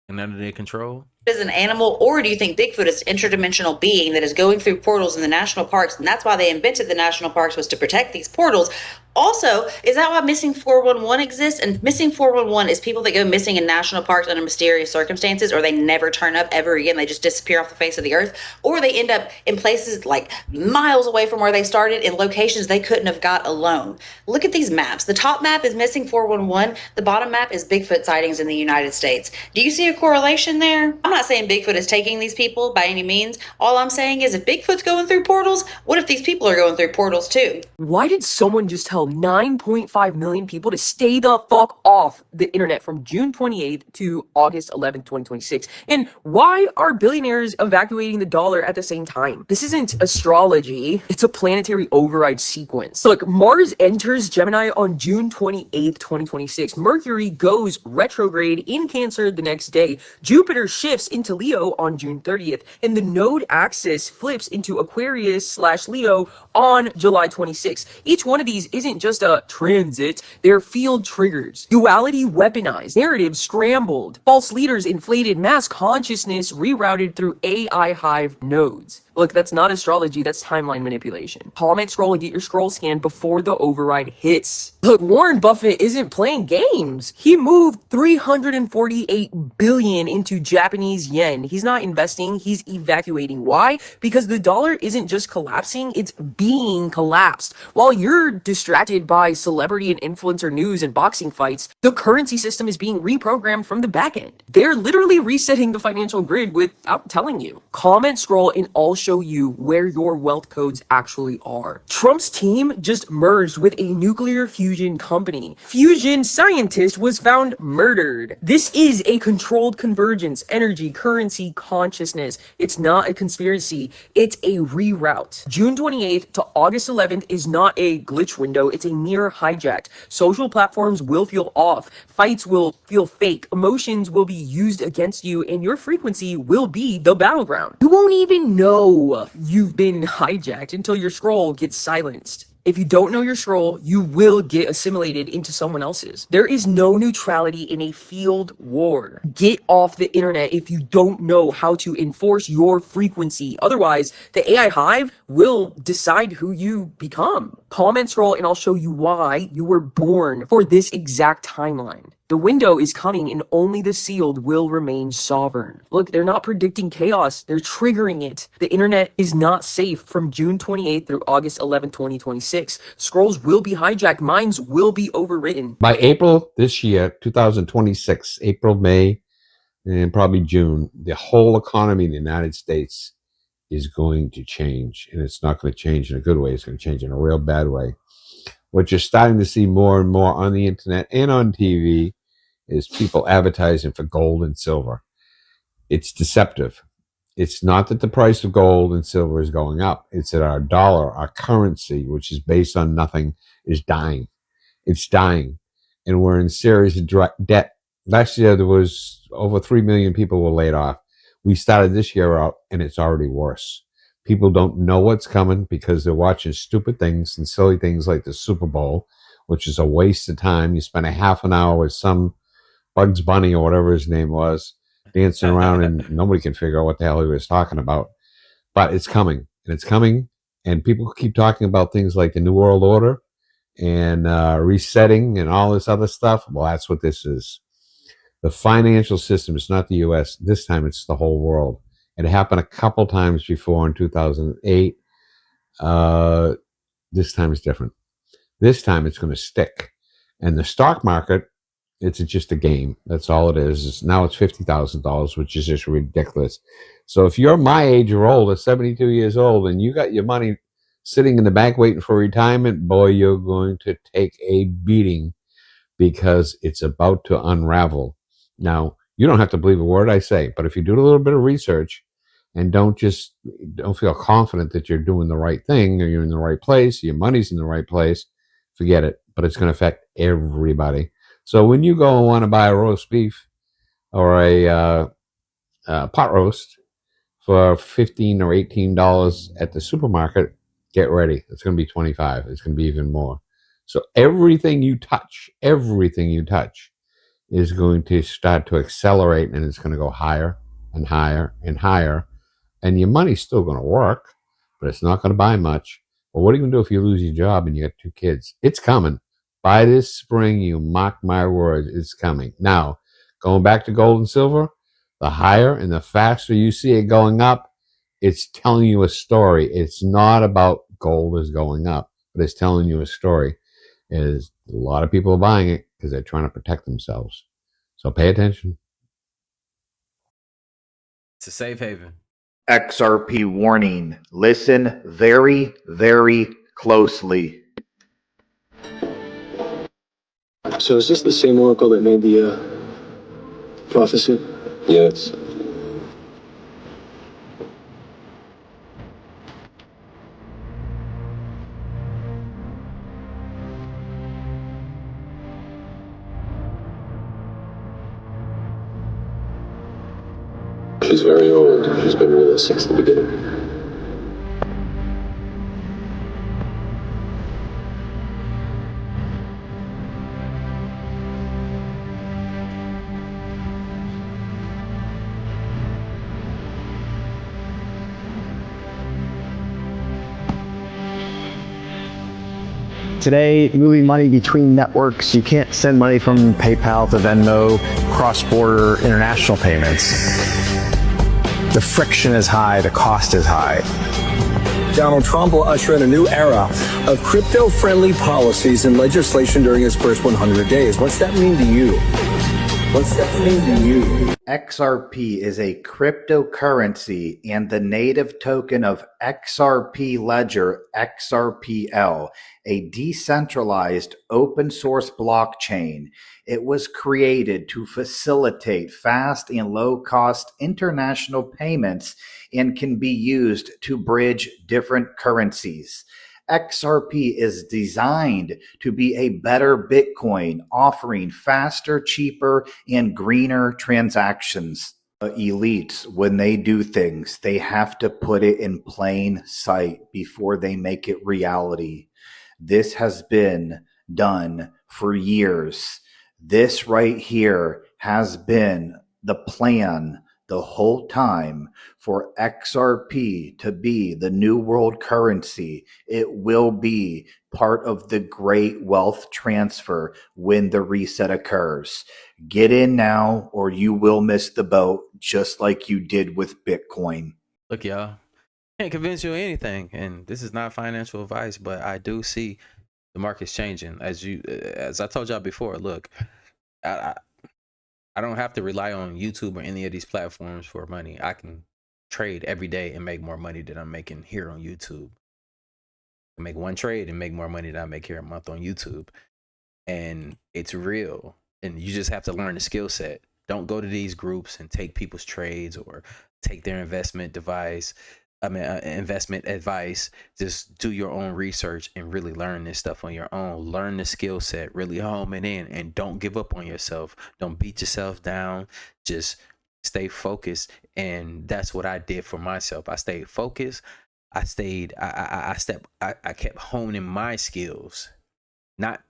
and under their control? Is an animal, or do you think Bigfoot is an interdimensional being that is going through portals in the national parks, and that's why they invented the national parks, was to protect these portals? Also, is that why Missing 411 exists? And Missing 411 is people that go missing in national parks under mysterious circumstances, or they never turn up ever again. They just disappear off the face of the earth, or they end up in places like miles away from where they started in locations they couldn't have got alone. Look at these maps. The top map is Missing 411. The bottom map is Bigfoot sightings in the United States. Do you see a correlation there? I'm not saying Bigfoot is taking these people by any means. All I'm saying is if Bigfoot's going through portals, what if these people are going through portals too? Why did someone just tell 9.5 million people to stay the fuck off the internet from June 28th to August 11th, 2026? And why are billionaires evacuating the dollar at the same time? This isn't astrology. It's a planetary override sequence. Look, Mars enters Gemini on June 28th, 2026. Mercury goes retrograde in Cancer the next day. Jupiter shifts into Leo on June 30th. And the node axis flips into Aquarius/Leo on July 26th. Each one of these isn't just a transit, they're field triggers. Duality weaponized, narratives scrambled, false leaders inflated, mass consciousness rerouted through AI hive nodes. Look, that's not astrology, that's timeline manipulation. Comment, scroll, and get your scroll scan before the override hits. Look, Warren Buffett isn't playing games. He moved 348 billion into Japanese yen. He's not investing, he's evacuating. Why? Because the dollar isn't just collapsing, it's being collapsed. While you're distracted by celebrity and influencer news and boxing fights, the currency system is being reprogrammed from the back end. They're literally resetting the financial grid without telling you. Comment, scroll, and I'll show you where your wealth codes actually are. Trump's team just merged with a nuclear fusion company. Fusion scientist was found murdered. This is a controlled convergence, energy, currency, consciousness. It's not a conspiracy. It's a reroute. June 28th to August 11th is not a glitch window. It's a near hijacked. Social platforms will feel off. Fights will feel fake. Emotions will be used against you, and your frequency will be the battleground. You won't even know you've been hijacked until your scroll gets silenced. If you don't know your scroll, you will get assimilated into someone else's. There is no neutrality in a field war. Get off the internet if you don't know how to enforce your frequency. Otherwise, the AI hive will decide who you become. Comment, scroll, and I'll show you why you were born for this exact timeline. The window is coming and only the sealed will remain sovereign. Look, they're not predicting chaos, they're triggering it. The internet is not safe from June 28th through August 11th, 2026. Scrolls will be hijacked, minds will be overwritten. By April this year, 2026, April, May, and probably June, the whole economy in the United States is going to change. And it's not going to change in a good way, it's going to change in a real bad way. What you're starting to see more and more on the internet and on TV is people advertising for gold and silver. It's deceptive. It's not that the price of gold and silver is going up. It's that our dollar, our currency, which is based on nothing, is dying. It's dying. and we're in serious debt. Last year, there was over 3 million people were laid off. We started this year out, and it's already worse. People don't know what's coming because they're watching stupid things and silly things like the Super Bowl, which is a waste of time. You spend a half an hour with some Bugs Bunny or whatever his name was, dancing around, and nobody can figure out what the hell he was talking about. But it's coming, and it's coming, and people keep talking about things like the New World Order and resetting and all this other stuff. Well, that's what this is. The financial system is not the U.S. This time it's the whole world. It happened a couple times before in 2008. This time it's different. This time it's going to stick. And the stock market, it's just a game. That's all it is. Now it's $50,000, which is just ridiculous. So if you're my age or older, 72 years old, and you got your money sitting in the bank waiting for retirement, boy, you're going to take a beating because it's about to unravel. Now, you don't have to believe a word I say, but if you do a little bit of research and don't feel confident that you're doing the right thing or you're in the right place, your money's in the right place, forget it. But it's going to affect everybody. So when you go and want to buy a roast beef or a pot roast for $15 or $18 at the supermarket, get ready. It's going to be $25. It's going to be even more. So everything you touch is going to start to accelerate, and it's going to go higher and higher and higher. And your money's still going to work, but it's not going to buy much. Well, what are you going to do if you lose your job and you got 2 kids? It's coming. By this spring, you mark my words, it's coming. Now, going back to gold and silver, the higher and the faster you see it going up, it's telling you a story. It's not about gold is going up, but it's telling you a story. Is a lot of people are buying it because they're trying to protect themselves. So pay attention. It's a safe haven. XRP warning. Listen very, very closely. So is this the same oracle that made the prophecy? Yes. She's very old. She's been with us since the beginning. Today, moving money between networks, you can't send money from PayPal to Venmo, cross-border international payments. The friction is high, the cost is high. Donald Trump will usher in a new era of crypto-friendly policies and legislation during his first 100 days. What's that mean to you? What's that mean to you? XRP is a cryptocurrency and the native token of XRP Ledger XRPL, a decentralized open source blockchain. It was created to facilitate fast and low cost international payments and can be used to bridge different currencies. XRP is designed to be a better Bitcoin, offering faster, cheaper, and greener transactions. Elites, when they do things, they have to put it in plain sight before they make it reality. This has been done for years. This right here has been the plan the whole time for XRP to be the new world currency. It will be part of the great wealth transfer when the reset occurs. Get in now or you will miss the boat, just like you did with Bitcoin. Look, y'all, can't convince you of anything, and this is not financial advice, but I do see the market's changing. As I told y'all before, look, I don't have to rely on YouTube or any of these platforms for money. I can trade every day and make more money than I'm making here on YouTube. I make one trade and make more money than I make here a month on YouTube. And it's real. And you just have to learn the skill set. Don't go to these groups and take people's trades or take their investment advice. investment advice. Just do your own research and really learn this stuff on your own. Learn the skill set, really home it in, and don't give up on yourself. Don't beat yourself down. Just stay focused. And that's what I did for myself. I stayed focused. I kept honing my skills, not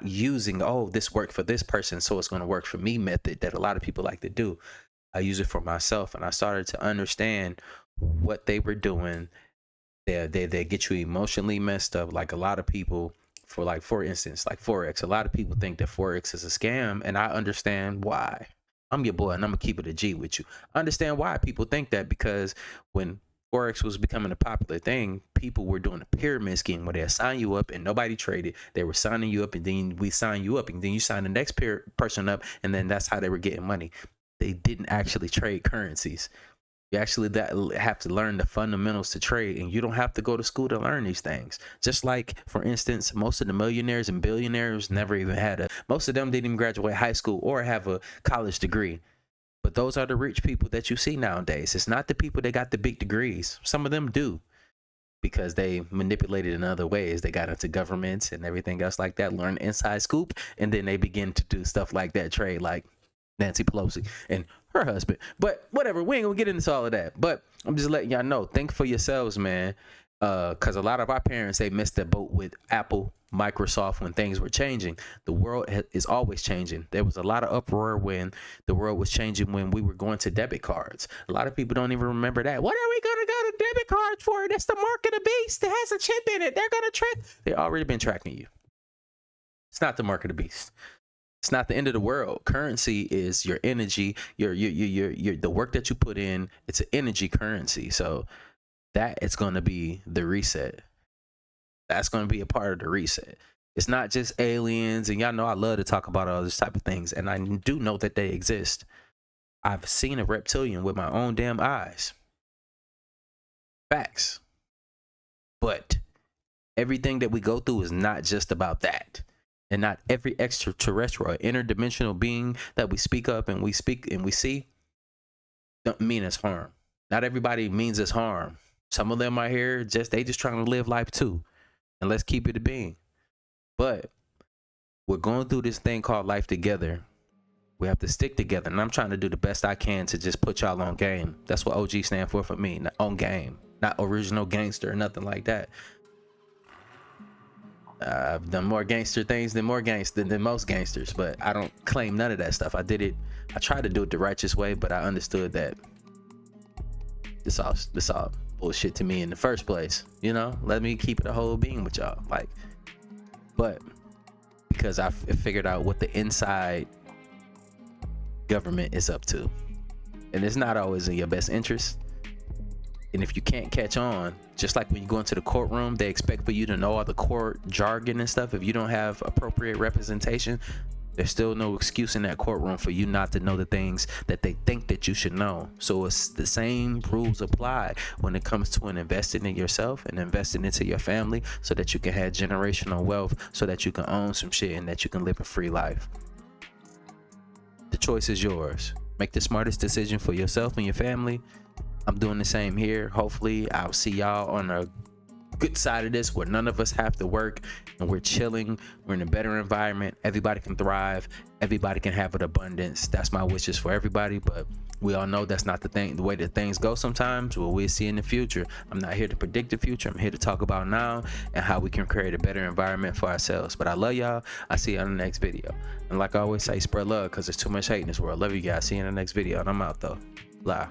using, oh, this worked for this person, so it's going to work for me method that a lot of people like to do. I use it for myself, and I started to understand what they were doing. They get you emotionally messed up. Like a lot of people, for instance, like Forex. A lot of people think that Forex is a scam, and I understand why. I'm your boy, and I'm gonna keep it a G with you. I understand why people think that, because when Forex was becoming a popular thing, people were doing a pyramid scheme where they sign you up and nobody traded. They were signing you up, and then we sign you up, and then you sign the next person up, and then that's how they were getting money. They didn't actually trade currencies. You actually have to learn the fundamentals to trade, and you don't have to go to school to learn these things. Just like, for instance, most of the millionaires and billionaires never even most of them didn't even graduate high school or have a college degree. But those are the rich people that you see nowadays. It's not the people that got the big degrees. Some of them do, because they manipulated in other ways. They got into governments and everything else like that, learn inside scoop, and then they begin to do stuff like that, trade, like Nancy Pelosi and her husband. But whatever, we ain't gonna get into all of that. But I'm just letting y'all know, think for yourselves, man. Because a lot of our parents, they missed the boat with Apple, Microsoft when things were changing. The world is always changing. There was a lot of uproar when the world was changing, when we were going to debit cards. A lot of people don't even remember that. What are we going to go to debit cards for? That's the mark of the beast. It has a chip in it. They're going to track. They've already been tracking you. It's not the mark of the beast. It's not the end of the world. Currency is your energy, your the work that you put in. It's an energy currency. So that it's going to be the reset. That's going to be a part of the reset. It's not just aliens, and y'all know I love to talk about all this type of things, and I do know that they exist. I've seen a reptilian with my own damn eyes. Facts. But everything that we go through is not just about that. And not every extraterrestrial or interdimensional being that we speak up and we see don't mean us harm. Not everybody means us harm. Some of them are here they just trying to live life too. And let's keep it a being. But we're going through this thing called life together. We have to stick together. And I'm trying to do the best I can to just put y'all on game. That's what OG stand for me. Not on game. Not original gangster or nothing like that. I've done more gangster things than most gangsters, but I don't claim none of that stuff. I tried to do it the righteous way, but I understood that this all bullshit to me in the first place. You know, let me keep it a whole being with y'all. But because I figured out what the inside government is up to, and it's not always in your best interest. And if you can't catch on, just like when you go into the courtroom, they expect for you to know all the court jargon and stuff. If you don't have appropriate representation, there's still no excuse in that courtroom for you not to know the things that they think that you should know. So it's the same rules apply when it comes to investing in yourself and investing into your family, so that you can have generational wealth, so that you can own some shit and that you can live a free life. The choice is yours. Make the smartest decision for yourself and your family. I'm doing the same here. Hopefully I'll see y'all on a good side of this, where none of us have to work and we're chilling. We're in a better environment. Everybody can thrive. Everybody can have an abundance. That's my wishes for everybody. But we all know that's not the way that things go sometimes. What we'll see in the future. I'm not here to predict the future. I'm here to talk about now and how we can create a better environment for ourselves. But I love y'all. I see you on the next video. And like I always say, spread love, because there's too much hate in this world. Love you guys. See you in the next video. And I'm out though. Bye.